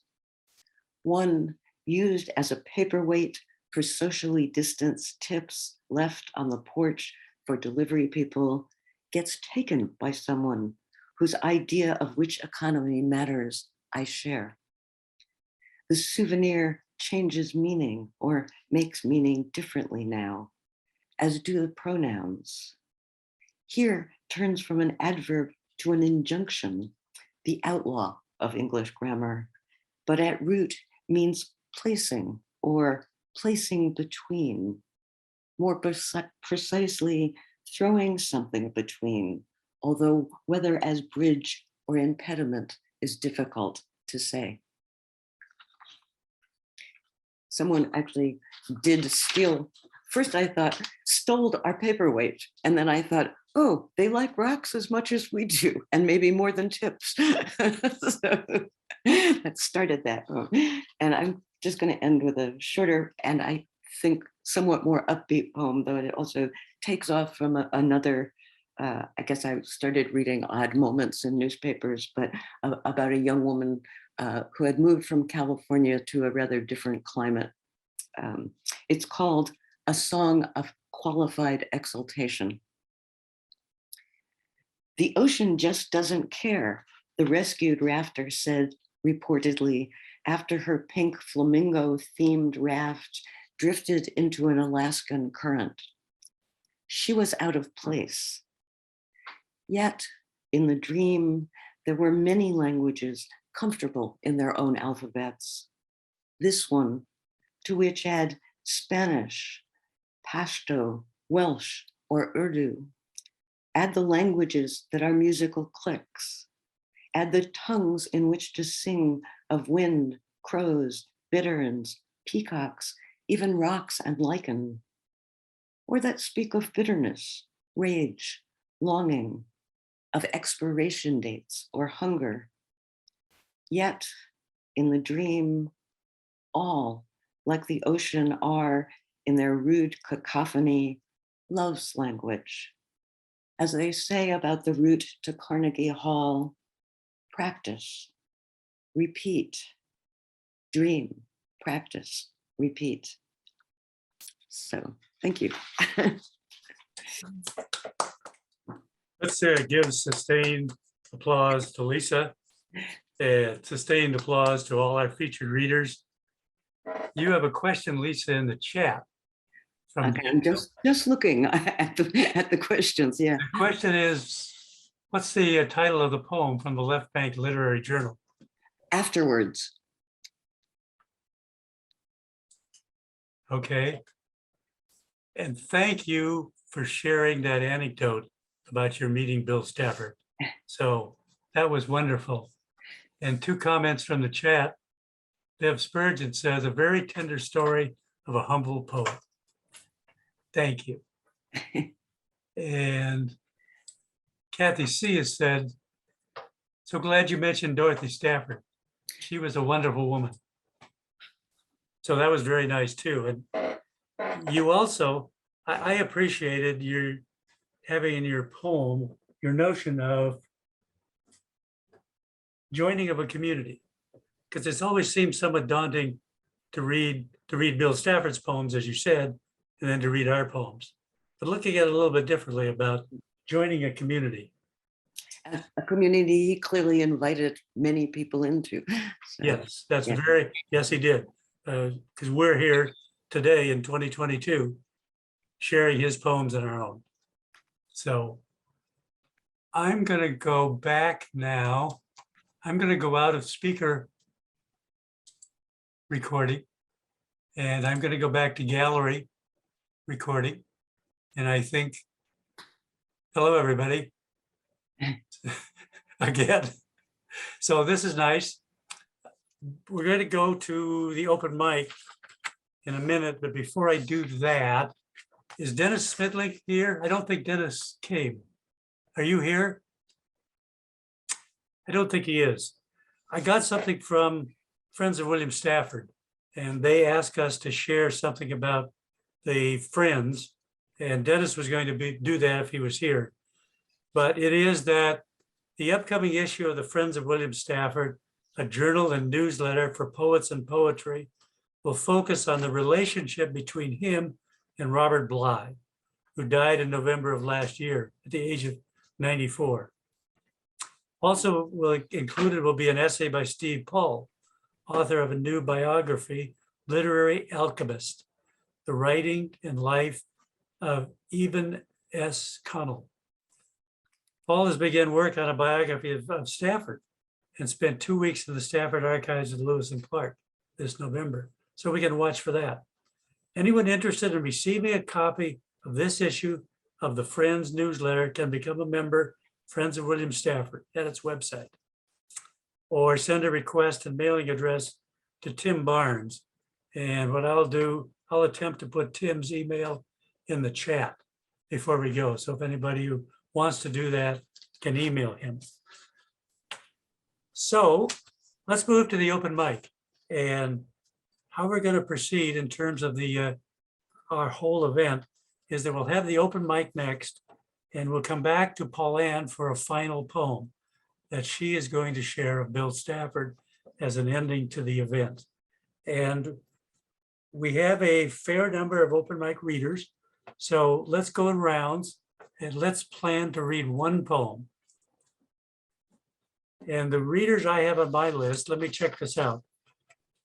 One used as a paperweight for socially distanced tips left on the porch for delivery people gets taken by someone whose idea of which economy matters I share. The souvenir changes meaning or makes meaning differently now, as do the pronouns. Here turns from an adverb to an injunction, the outlaw of English grammar, but at root means placing or placing between, more precisely throwing something between, although whether as bridge or impediment is difficult to say. Someone actually did steal. First I thought, stole our paperweight. And then I thought, oh, they like rocks as much as we do, and maybe more than tips. So that started that. And I'm just going to end with a shorter, and I think somewhat more upbeat poem, though it also takes off from another, I guess I started reading odd moments in newspapers, but about a young woman who had moved from California to a rather different climate. It's called A Song of Qualified Exaltation. The ocean just doesn't care, the rescued rafter said reportedly after her pink flamingo-themed raft drifted into an Alaskan current. She was out of place. Yet, in the dream, there were many languages comfortable in their own alphabets. This one, to which add Spanish, Pashto, Welsh, or Urdu. Add the languages that are musical clicks. Add the tongues in which to sing of wind, crows, bitterns, peacocks, even rocks and lichen. Or that speak of bitterness, rage, longing, of expiration dates or hunger. Yet, in the dream, all, like the ocean, are, in their rude cacophony, love's language. As they say about the route to Carnegie Hall, practice, repeat, dream, practice, repeat. So thank you. Let's give sustained applause to Lisa and sustained applause to all our featured readers. You have a question, Lisa, in the chat. Okay, I'm just looking at the questions. Yeah. The question is, what's the title of the poem from the Left Bank Literary Journal? Afterwards. Okay. And thank you for sharing that anecdote about your meeting Bill Stafford. So that was wonderful. And 2 comments from the chat. Deb Spurgeon says, a very tender story of a humble poet. Thank you. And Kathy C. has said, so glad you mentioned Dorothy Stafford. She was a wonderful woman. So that was very nice too. And you also, I appreciated your having in your poem, your notion of joining of a community, because it's always seemed somewhat daunting to read Bill Stafford's poems, as you said, and then to read our poems. But looking at it a little bit differently about joining a community. A community he clearly invited many people into. So, Yes, that's yeah. yes, he did. Because we're here today in 2022, sharing his poems and our own. So I'm going to go back now. I'm going to go out of speaker recording, and I'm going to go back to gallery recording. And I think, hello, everybody. Again. So this is nice. We're going to go to the open mic in a minute, but before I do that, is Dennis Smidley here? I don't think Dennis came. Are you here? I don't think he is. I got something from Friends of William Stafford, and they asked us to share something about the Friends, and Dennis was going to do that if he was here. But it is that the upcoming issue of the Friends of William Stafford, a journal and newsletter for poets and poetry, will focus on the relationship between him and Robert Bly, who died in November of last year at the age of 94. Also included will be an essay by Steve Paul, author of a new biography, Literary Alchemist, the writing and life of Eben S. Connell. Paul has begun work on a biography of Stafford and spent 2 weeks in the Stafford archives at Lewis and Clark this November. So we can watch for that. Anyone interested in receiving a copy of this issue of the Friends newsletter can become a member, Friends of William Stafford, at its website, or send a request and mailing address to Tim Barnes. And what I'll do, I'll attempt to put Tim's email in the chat before we go. So if anybody who wants to do that can email him. So let's move to the open mic and how we're going to proceed in terms of the our whole event is that we'll have the open mic next, and we'll come back to Pauline for a final poem that she is going to share of Bill Stafford as an ending to the event. And we have a fair number of open mic readers. So let's go in rounds and let's plan to read one poem. And the readers I have on my list, let me check this out.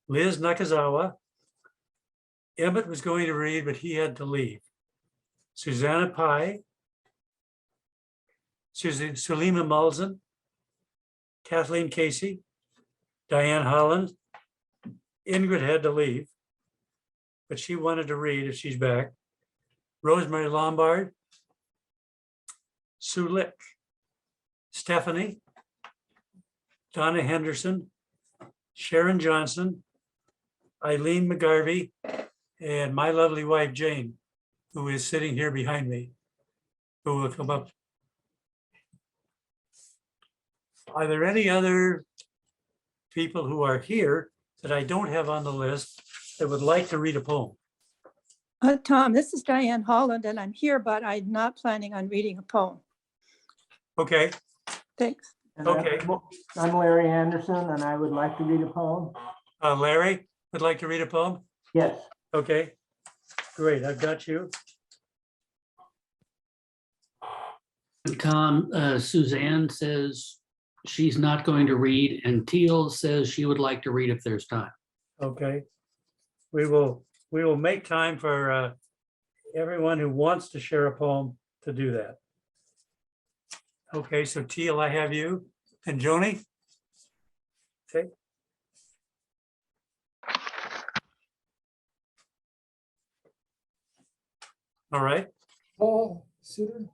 Liz Nakazawa. Emmett was going to read, but he had to leave. Susanna Pai. Sulima Mulzen. Kathleen Casey. Diane Holland. Ingrid had to leave, but she wanted to read if she's back. Rosemary Lombard. Sue Lick. Stephanie. Donna Henderson. Sharon Johnson. Eileen McGarvey, and my lovely wife, Jane, who is sitting here behind me, who will come up. Are there any other people who are here that I don't have on the list that would like to read a poem? Tom, this is Diane Holland, and I'm here, but I'm not planning on reading a poem. Okay, Thanks. And Okay. I'm Larry Anderson, and I would like to read a poem. Larry would like to read a poem? Yes. Okay. Great, I've got you. Tom, Suzanne says she's not going to read, and Teal says she would like to read if there's time. Okay. We will make time for everyone who wants to share a poem to do that. Okay, so Teal, I have you, and Joni? Okay. All right. Paul Suter.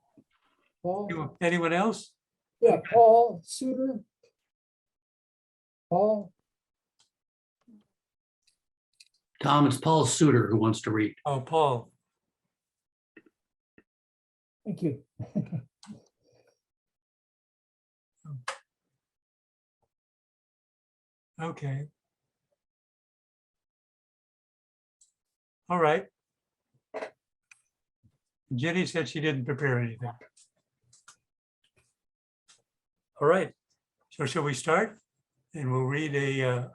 Paul, Anyone else? yeah, Paul Suter. Paul, Tom, it's Paul Suter who wants to read. Oh, Paul. thank you. Okay. All right. Jenny said she didn't prepare anything. All right. So shall we start? And we'll read a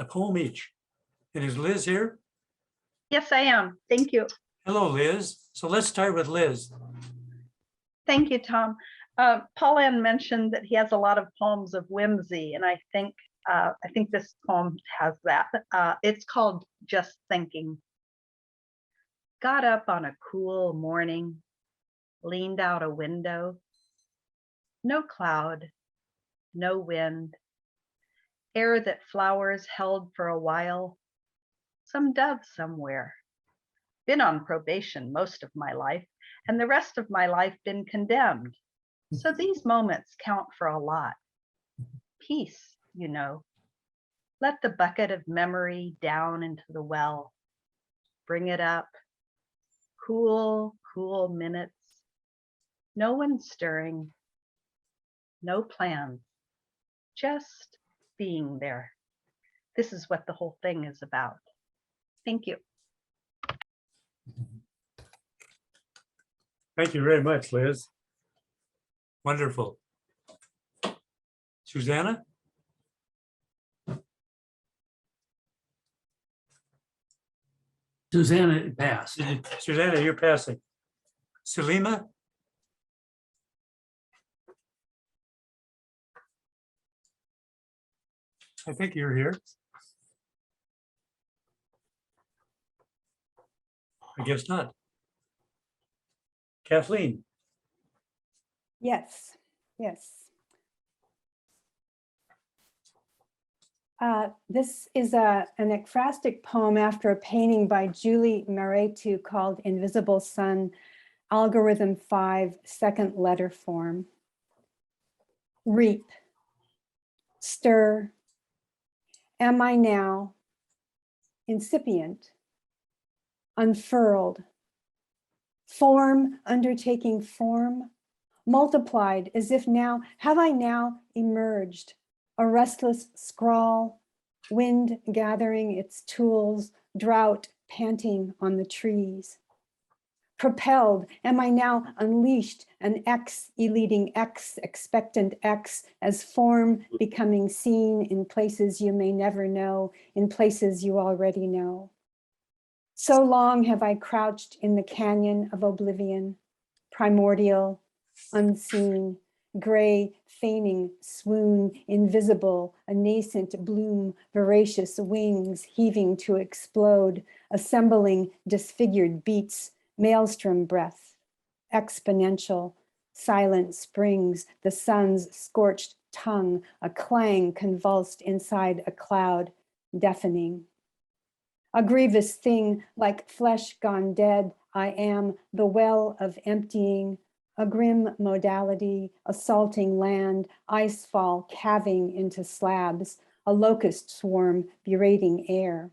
poem each. And is Liz here? Yes, I am. Thank you. Hello, Liz. So let's start with Liz. Thank you, Tom. Paul Ann mentioned that he has a lot of poems of whimsy, and I think this poem has that. It's called Just Thinking. Got up on a cool morning, leaned out a window. No cloud, no wind, air that flowers held for a while. Some dove somewhere. Been on probation most of my life, and the rest of my life been condemned. So these moments count for a lot. Peace, you know. Let the bucket of memory down into the well. Bring it up. Cool, cool minutes. No one stirring. No plans. Just being there. This is what the whole thing is about. Thank you. Thank you very much, Liz. Wonderful. Susanna? Susanna passed. Susanna, you're passing. Salima? I think you're here. I guess not. Kathleen? Yes, yes. This is an ekphrastic poem after a painting by Julie Maretu called Invisible Sun, Algorithm 5, second letter form. Reap, stir, am I now, incipient, unfurled, form undertaking form, multiplied as if now, have I now emerged, a restless scrawl, wind gathering its tools, drought panting on the trees. Propelled, am I now unleashed, an X eluding X, expectant X, as form becoming seen in places you may never know, in places you already know. So long have I crouched in the canyon of oblivion, primordial, unseen, gray, feigning, swoon, invisible, a nascent bloom, voracious wings heaving to explode, assembling disfigured beats, maelstrom breath, exponential, silent springs, the sun's scorched tongue, a clang convulsed inside a cloud, deafening. A grievous thing like flesh gone dead, I am the well of emptying, a grim modality, assaulting land, icefall calving into slabs, a locust swarm berating air.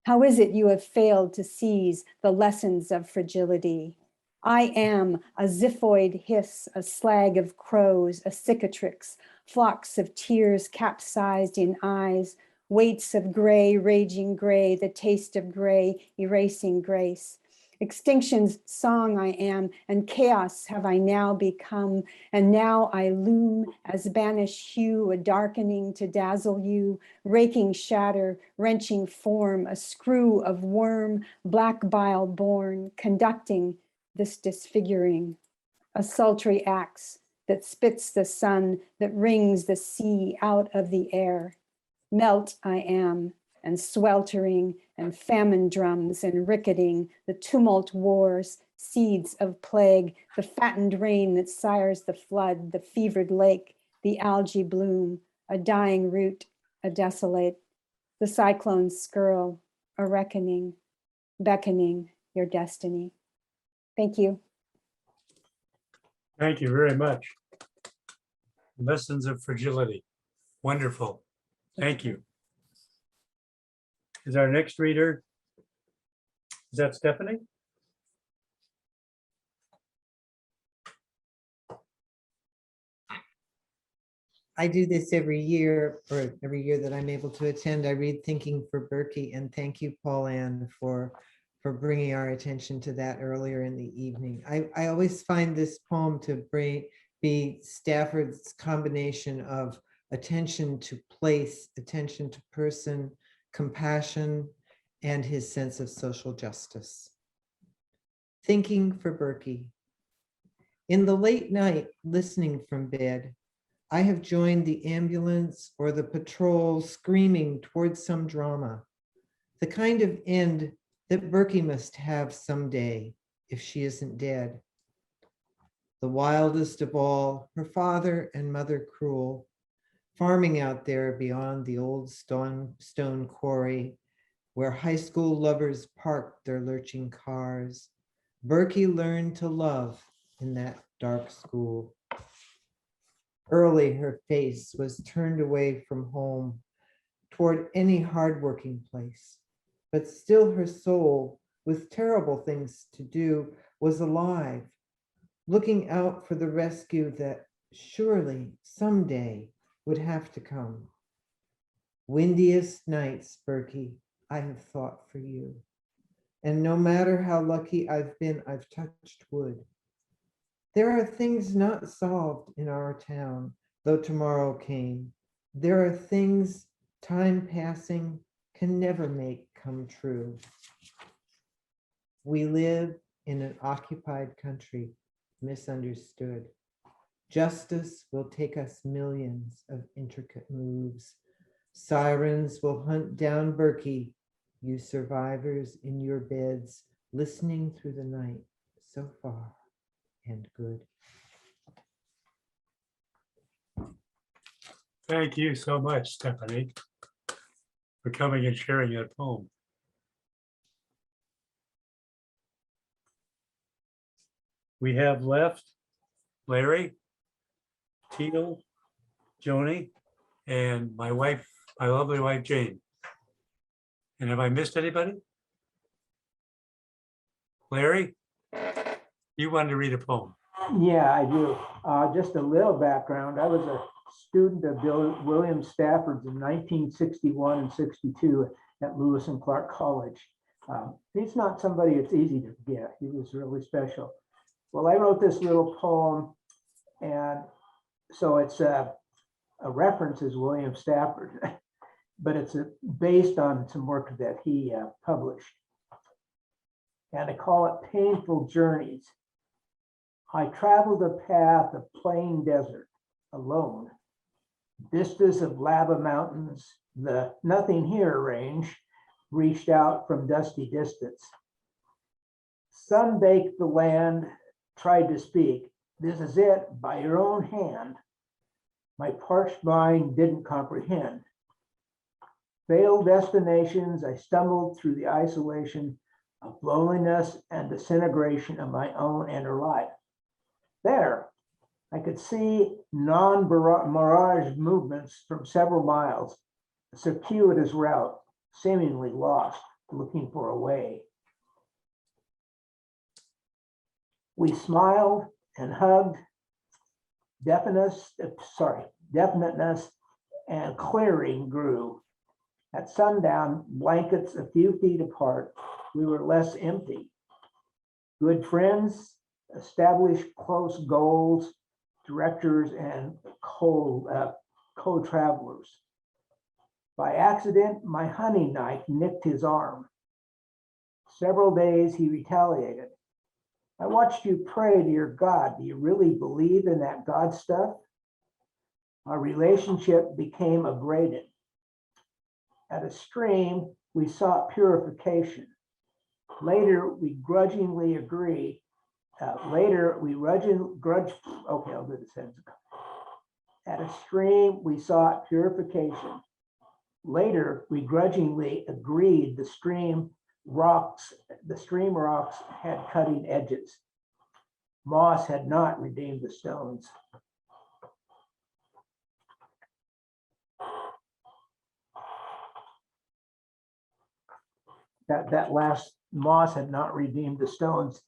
How is it you have failed to seize the lessons of fragility? I am a xiphoid hiss, a slag of crows, a cicatrix, flocks of tears capsized in eyes, weights of gray, raging gray, the taste of gray, erasing grace. Extinction's song I am, and chaos have I now become. And now I loom as banished hue, a darkening to dazzle you, raking shatter, wrenching form, a screw of worm, black bile born, conducting this disfiguring. A sultry axe that spits the sun, that wrings the sea out of the air. Melt I am, and sweltering, and famine drums, and ricketing, the tumult wars, seeds of plague, the fattened rain that sires the flood, the fevered lake, the algae bloom, a dying root, a desolate, the cyclone skirl, a reckoning, beckoning your destiny. Thank you. Thank you very much. Lessons of fragility. Wonderful. Thank you. Is our next reader, is that Stephanie? I do this every year, or every year that I'm able to attend. I read Thinking for Berkey, and thank you, Paul Ann, for bringing our attention to that earlier in the evening. I always find this poem to be Stafford's combination of attention to place, attention to person, compassion, and his sense of social justice. Thinking for Berkey. In the late night, listening from bed, I have joined the ambulance or the patrol screaming towards some drama, the kind of end that Berkey must have someday if she isn't dead. The wildest of all, her father and mother cruel, farming out there beyond the old stone quarry where high school lovers parked their lurching cars. Berkey learned to love in that dark school. Early, her face was turned away from home toward any hardworking place, but still her soul, with terrible things to do, was alive, looking out for the rescue that surely someday would have to come. Windiest nights, Berkey, I have thought for you. And no matter how lucky I've been, I've touched wood. There are things not solved in our town, though tomorrow came. There are things time passing can never make come true. We live in an occupied country, misunderstood. Justice will take us millions of intricate moves. Sirens will hunt down Berkey, you survivors in your beds, listening through the night so far and good. Thank you so much, Stephanie, for coming and sharing that poem. We have left Larry, Teal, Joni, and my wife, my lovely wife, Jane. And have I missed anybody? Larry, you wanted to read a poem. Yeah, I do. Just a little background. I was a student of William Stafford's in 1961 and 62 at Lewis and Clark College. He's not somebody it's easy to forget. He was really special. Well, I wrote this little poem, and so it's a reference is William Stafford, but it's based on some work that he published. And I call it Painful Journeys. I traveled a path of plain desert alone. Vistas of lava mountains, the Nothing Here range reached out from dusty distance. Sun baked the land, tried to speak. This is it, by your own hand. My parched mind didn't comprehend. Failed destinations, I stumbled through the isolation of loneliness and disintegration of my own inner life. There, I could see non-mirage movements from several miles, a circuitous route, seemingly lost, looking for a way. We smiled and hugged. Deafness and clearing grew. At sundown, blankets a few feet apart, we were less empty. good friends, establish close goals, directors, and co-travelers. By accident, my hunting knife nicked his arm. Several days he retaliated. I watched you pray to your God. Do you really believe in that God stuff? Our relationship became abraded. At a stream, we sought purification. Later, we grudgingly agree. Okay, I'll do the sentence. At a stream, we sought purification. Later, we grudgingly agreed the stream rocks had cutting edges. Moss had not redeemed the stones. That last Moss had not redeemed the stones.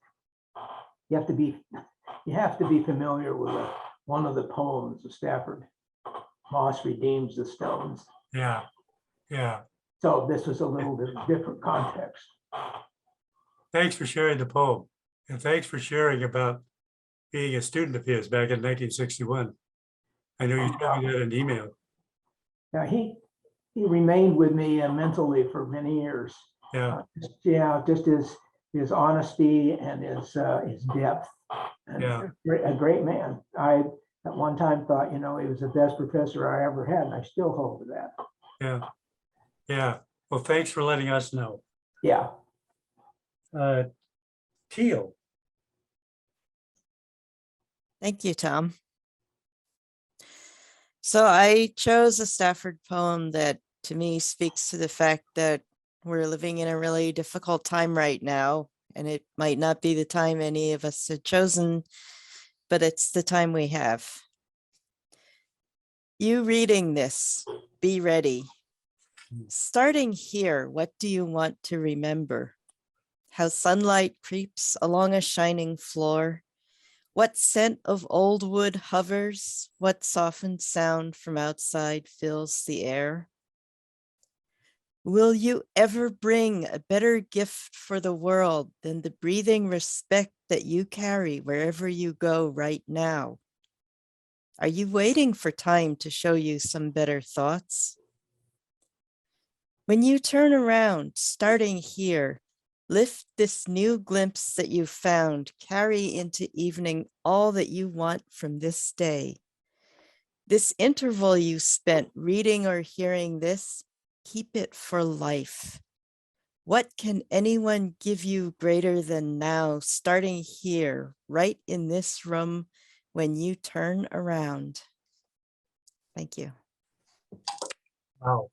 You have to be familiar with one of the poems of Stafford. Moss redeems the stones. Yeah, yeah. So this was a little bit different context. Thanks for sharing the poem. And thanks for sharing about being a student of his back in 1961. I know you told me that in email. Now he remained with me mentally for many years. Yeah, Just his honesty and his depth. And yeah. a great man. I at one time thought, he was the best professor I ever had, and I still hold to that. Yeah, yeah. Well, thanks for letting us know. Yeah. Teal. Thank you, Tom. So I chose a Stafford poem that to me speaks to the fact that we're living in a really difficult time right now, and it might not be the time any of us had chosen, but it's the time we have. You reading this, be ready. Starting here, what do you want to remember? How sunlight creeps along a shining floor? What scent of old wood hovers? What softened sound from outside fills the air? Will you ever bring a better gift for the world than the breathing respect that you carry wherever you go right now? Are you waiting for time to show you some better thoughts? When you turn around, starting here, lift this new glimpse that you found, carry into evening all that you want from this day. This interval you spent reading or hearing this, keep it for life. What can anyone give you greater than now, starting here, right in this room, when you turn around? Thank you. Wow.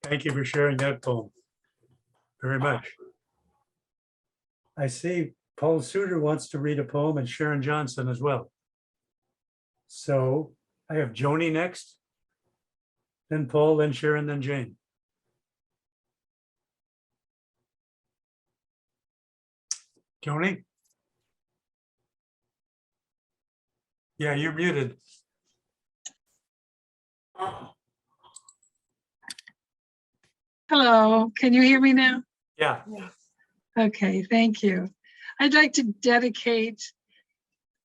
Thank you for sharing that poem. Very much. I see Paul Suter wants to read a poem and Sharon Johnson as well. So I have Joni next, then Paul, then Sharon, then Jane. Joni? Yeah, you're muted. Hello, can you hear me now? Yeah. Okay, thank you. I'd like to dedicate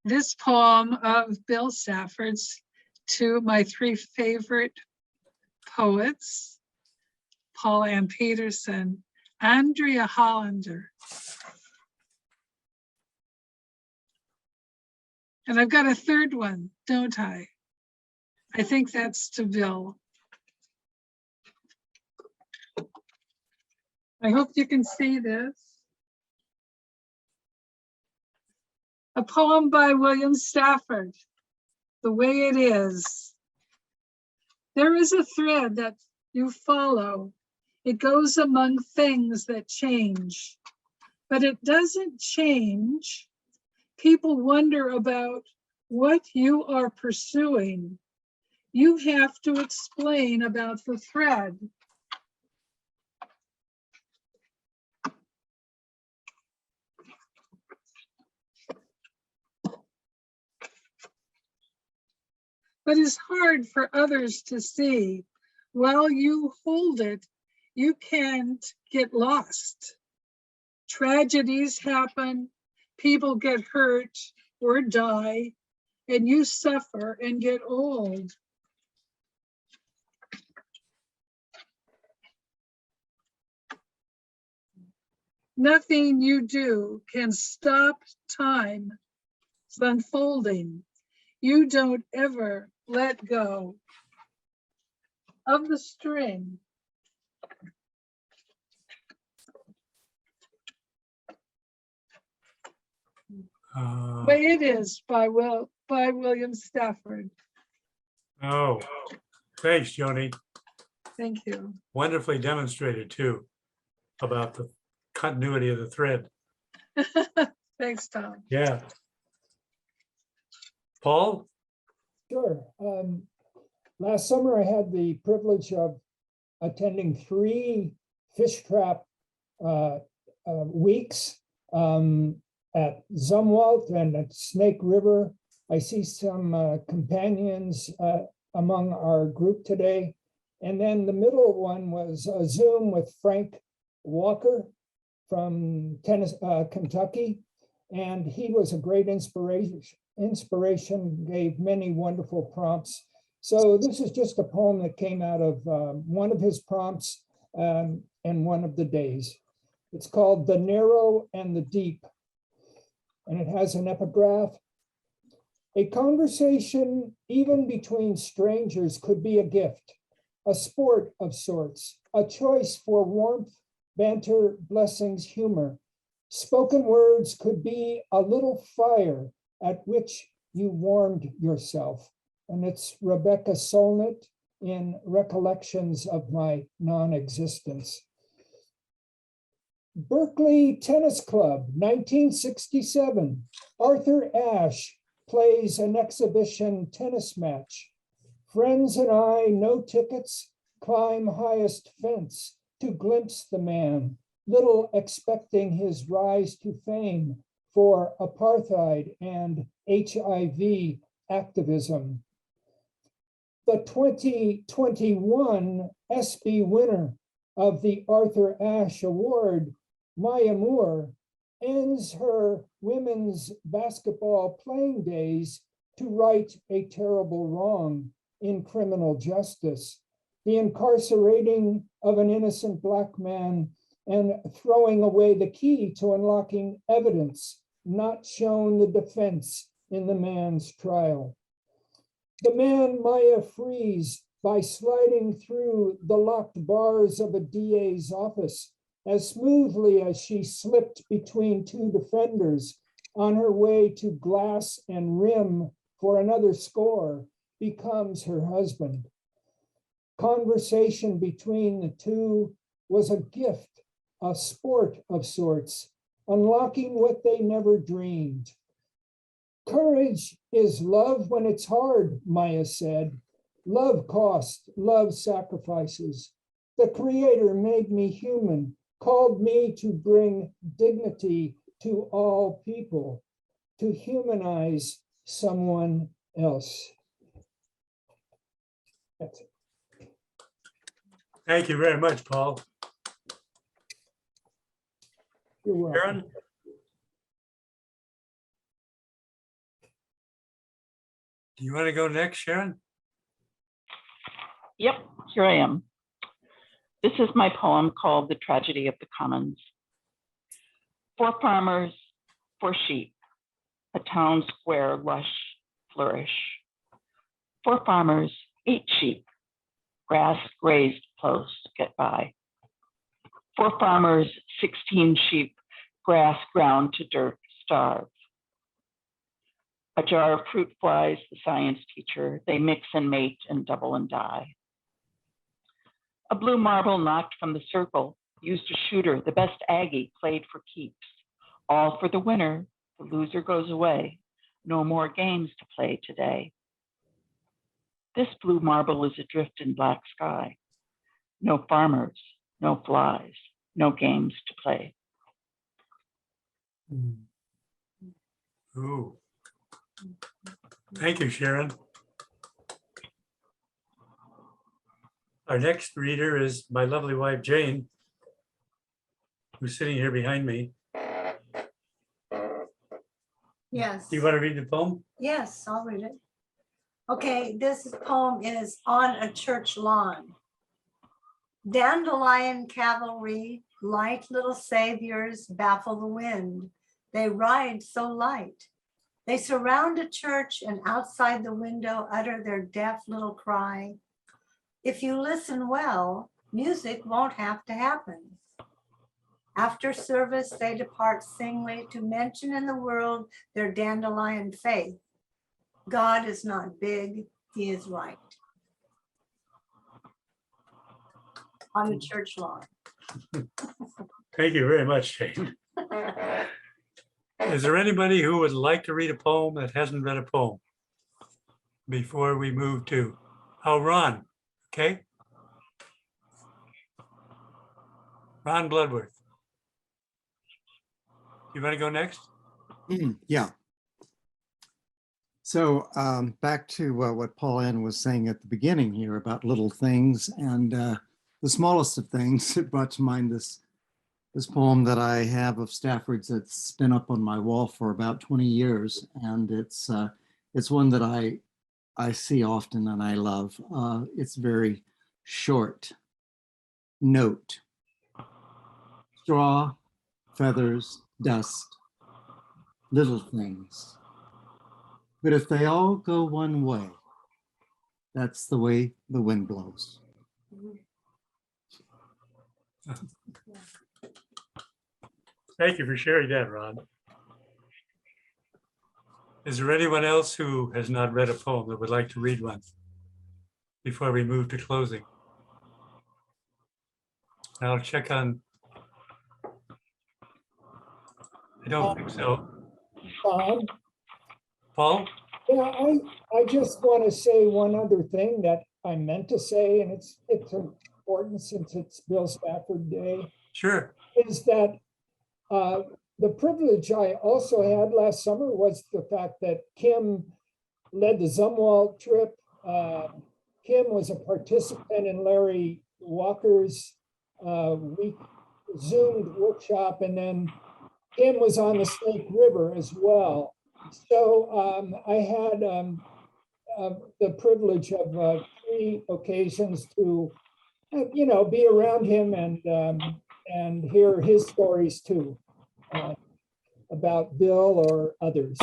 this poem of Bill Stafford's to my three favorite poets, Paul Ann Peterson, Andrea Hollander, and I've got a third one, don't I? I think that's to Bill. I hope you can see this. A poem by William Stafford, The Way It Is. There is a thread that you follow. It goes among things that change, but it doesn't change. People wonder about what you are pursuing. You have to explain about the thread. But it's hard for others to see. While you hold it, you can't get lost. Tragedies happen, people get hurt or die, and you suffer and get old. Nothing you do can stop time's unfolding. You don't ever let go of the string. Way It Is by William Stafford. Oh, thanks, Joni. Thank you. Wonderfully demonstrated too about the continuity of the thread. Thanks, Tom. Yeah. Paul? Sure. Last summer, I had the privilege of attending 3 fish trap weeks at Zumwalt and at Snake River. I see some companions among our group today. And then the middle one was a Zoom with Frank Walker from Kentucky. And he was a great inspiration, gave many wonderful prompts. So this is just a poem that came out of one of his prompts and one of the days. It's called The Narrow and the Deep. And it has an epigraph. A conversation, even between strangers, could be a gift, a sport of sorts, a choice for warmth, banter, blessings, humor. Spoken words could be a little fire at which you warmed yourself. And it's Rebecca Solnit in Recollections of My Non-Existence. Berkeley Tennis Club, 1967. Arthur Ashe plays an exhibition tennis match. Friends and I, no tickets, climb highest fence to glimpse the man, little expecting his rise to fame for apartheid and HIV activism. The 2021 ESPY winner of the Arthur Ashe Award, Maya Moore, ends her women's basketball playing days to right a terrible wrong in criminal justice, the incarcerating of an innocent Black man and throwing away the key to unlocking evidence not shown the defense in the man's trial. The man Maya frees by sliding through the locked bars of a DA's office as smoothly as she slipped between 2 defenders on her way to glass and rim for another score, becomes her husband. Conversation between the two was a gift, a sport of sorts, unlocking what they never dreamed. Courage is love when it's hard, Maya said. Love costs, love sacrifices. The Creator made me human, called me to bring dignity to all people, to humanize someone else. That's it. Thank you very much, Paul. You're welcome. Sharon? Do you want to go next, Sharon? Yep, here I am. This is my poem called The Tragedy of the Commons. 4 farmers, 4 sheep, a town square lush flourish. 4 farmers, 8 sheep, grass grazed close get by. 4 farmers, 16 sheep, grass ground to dirt starve. A jar of fruit flies, the science teacher, they mix and mate and double and die. A blue marble knocked from the circle, used a shooter, the best Aggie played for keeps. All for the winner, the loser goes away. No more games to play today. This blue marble is adrift in black sky. No farmers, no flies, no games to play. Ooh. Thank you, Sharon. Our next reader is my lovely wife, Jane, who's sitting here behind me. Yes. Do you want to read the poem? Yes, I'll read it. Okay, this poem is On a Church Lawn. Dandelion cavalry, light little saviors, baffle the wind. They ride so light. They surround a church and outside the window utter their deaf little cry. If you listen well, music won't have to happen. After service, they depart singly to mention in the world their dandelion faith. God is not big, he is right. On the church lawn. Thank you very much, Jane. Is there anybody who would like to read a poem that hasn't read a poem before we move to? Oh, Ron, okay? Ron Bloodworth. You want to go next? Yeah. So back to what Paul Ann was saying at the beginning here about little things, and the smallest of things, it brought to mind this poem that I have of Stafford's that's been up on my wall for about 20 years. And it's one that I see often and I love. It's very short. Note: straw, feathers, dust, little things. But if they all go one way, that's the way the wind blows. Thank you for sharing that, Ron. Is there anyone else who has not read a poem that would like to read one before we move to closing? I'll check on. I don't think so. Paul? Yeah, I just want to say one other thing that I meant to say, and it's important since it's Bill Stafford Day. Sure. Is that the privilege I also had last summer was the fact that Kim led the Zumwalt trip. Kim was a participant in Larry Walker's Zoomed workshop, and then Kim was on the Snake River as well. So I had the privilege of 3 occasions to, be around him and hear his stories too, about Bill or others.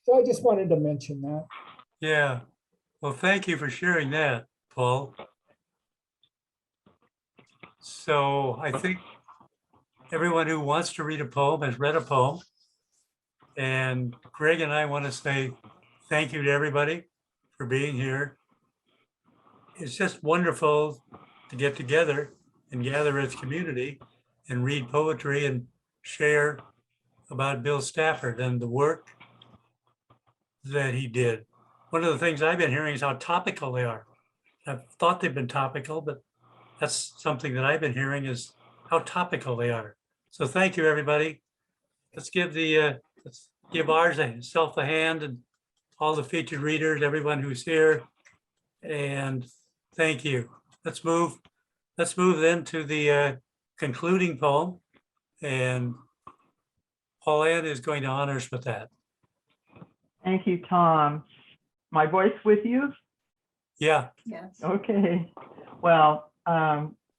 So I just wanted to mention that. Yeah. Well, thank you for sharing that, Paul. So I think everyone who wants to read a poem has read a poem. And Greg and I want to say thank you to everybody for being here. It's just wonderful to get together and gather as community and read poetry and share about Bill Stafford and the work that he did. One of the things I've been hearing is how topical they are. I've thought they've been topical, but that's something that I've been hearing is how topical they are. So thank you, everybody. Let's give ourselves a hand, and all the featured readers, everyone who's here. And thank you. Let's move then to the concluding poem. And Paul Ann is going to honor us with that. Thank you, Tom. My voice with you? Yeah. Yes. Okay. Well,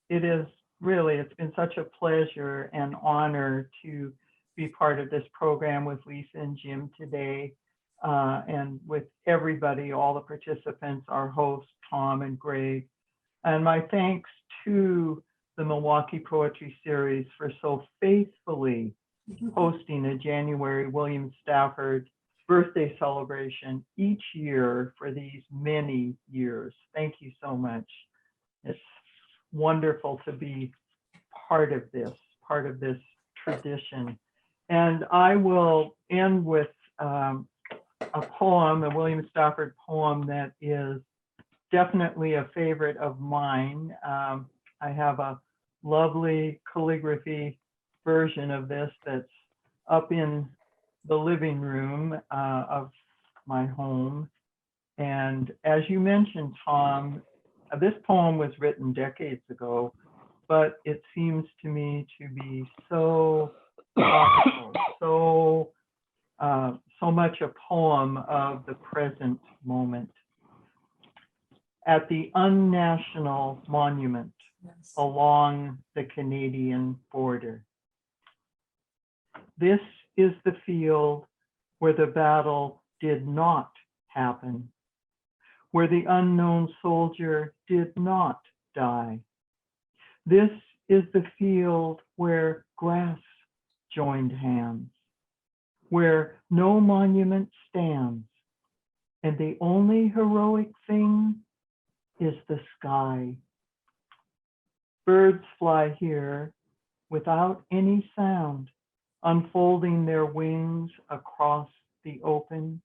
it's been such a pleasure and honor to be part of this program with Lisa and Jim today, and with everybody, all the participants, our hosts, Tom and Greg. And my thanks to the Milwaukie Poetry Series for so faithfully hosting a January William Stafford birthday celebration each year for these many years. Thank you so much. It's wonderful to be part of this tradition. And I will end with a poem, a William Stafford poem that is definitely a favorite of mine. I have a lovely calligraphy version of this that's up in the living room of my home. And as you mentioned, Tom, this poem was written decades ago, but it seems to me to be so powerful, so much a poem of the present moment. At the unnational monument along the Canadian border. This is the field where the battle did not happen, where the unknown soldier did not die. This is the field where grass joined hands, where no monument stands, and the only heroic thing is the sky. Birds fly here without any sound, unfolding their wings across the open.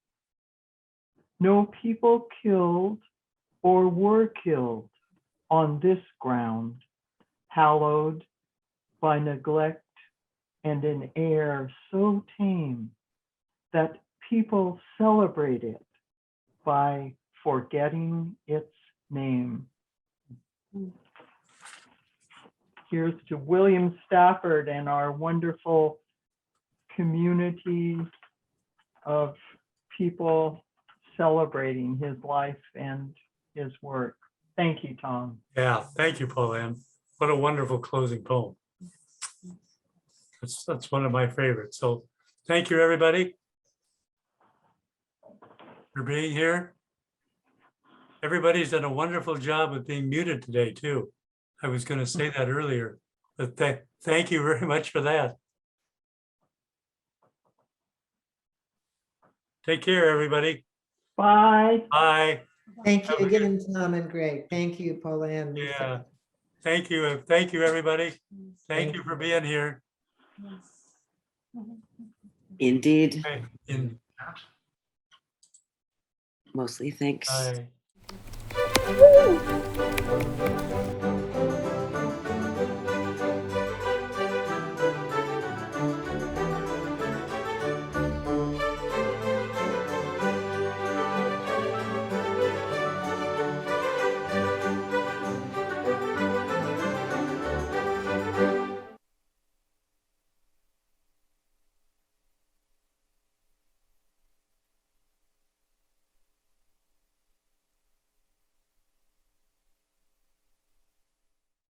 No people killed or were killed on this ground, hallowed by neglect and an air so tame that people celebrate it by forgetting its name. Here's to William Stafford and our wonderful community of people celebrating his life and his work. Thank you, Tom. Yeah, thank you, Pauline. What a wonderful closing poem. That's one of my favorites. So thank you, everybody, for being here. Everybody's done a wonderful job of being muted today, too. I was going to say that earlier, but thank you very much for that. Take care, everybody. Bye. Bye. Thank you Have a good- again, Tom and Greg. Thank you, Pauline. Yeah. Thank you. Thank you, everybody. Thank you for being here. Indeed, Okay, in- mostly thanks. Bye.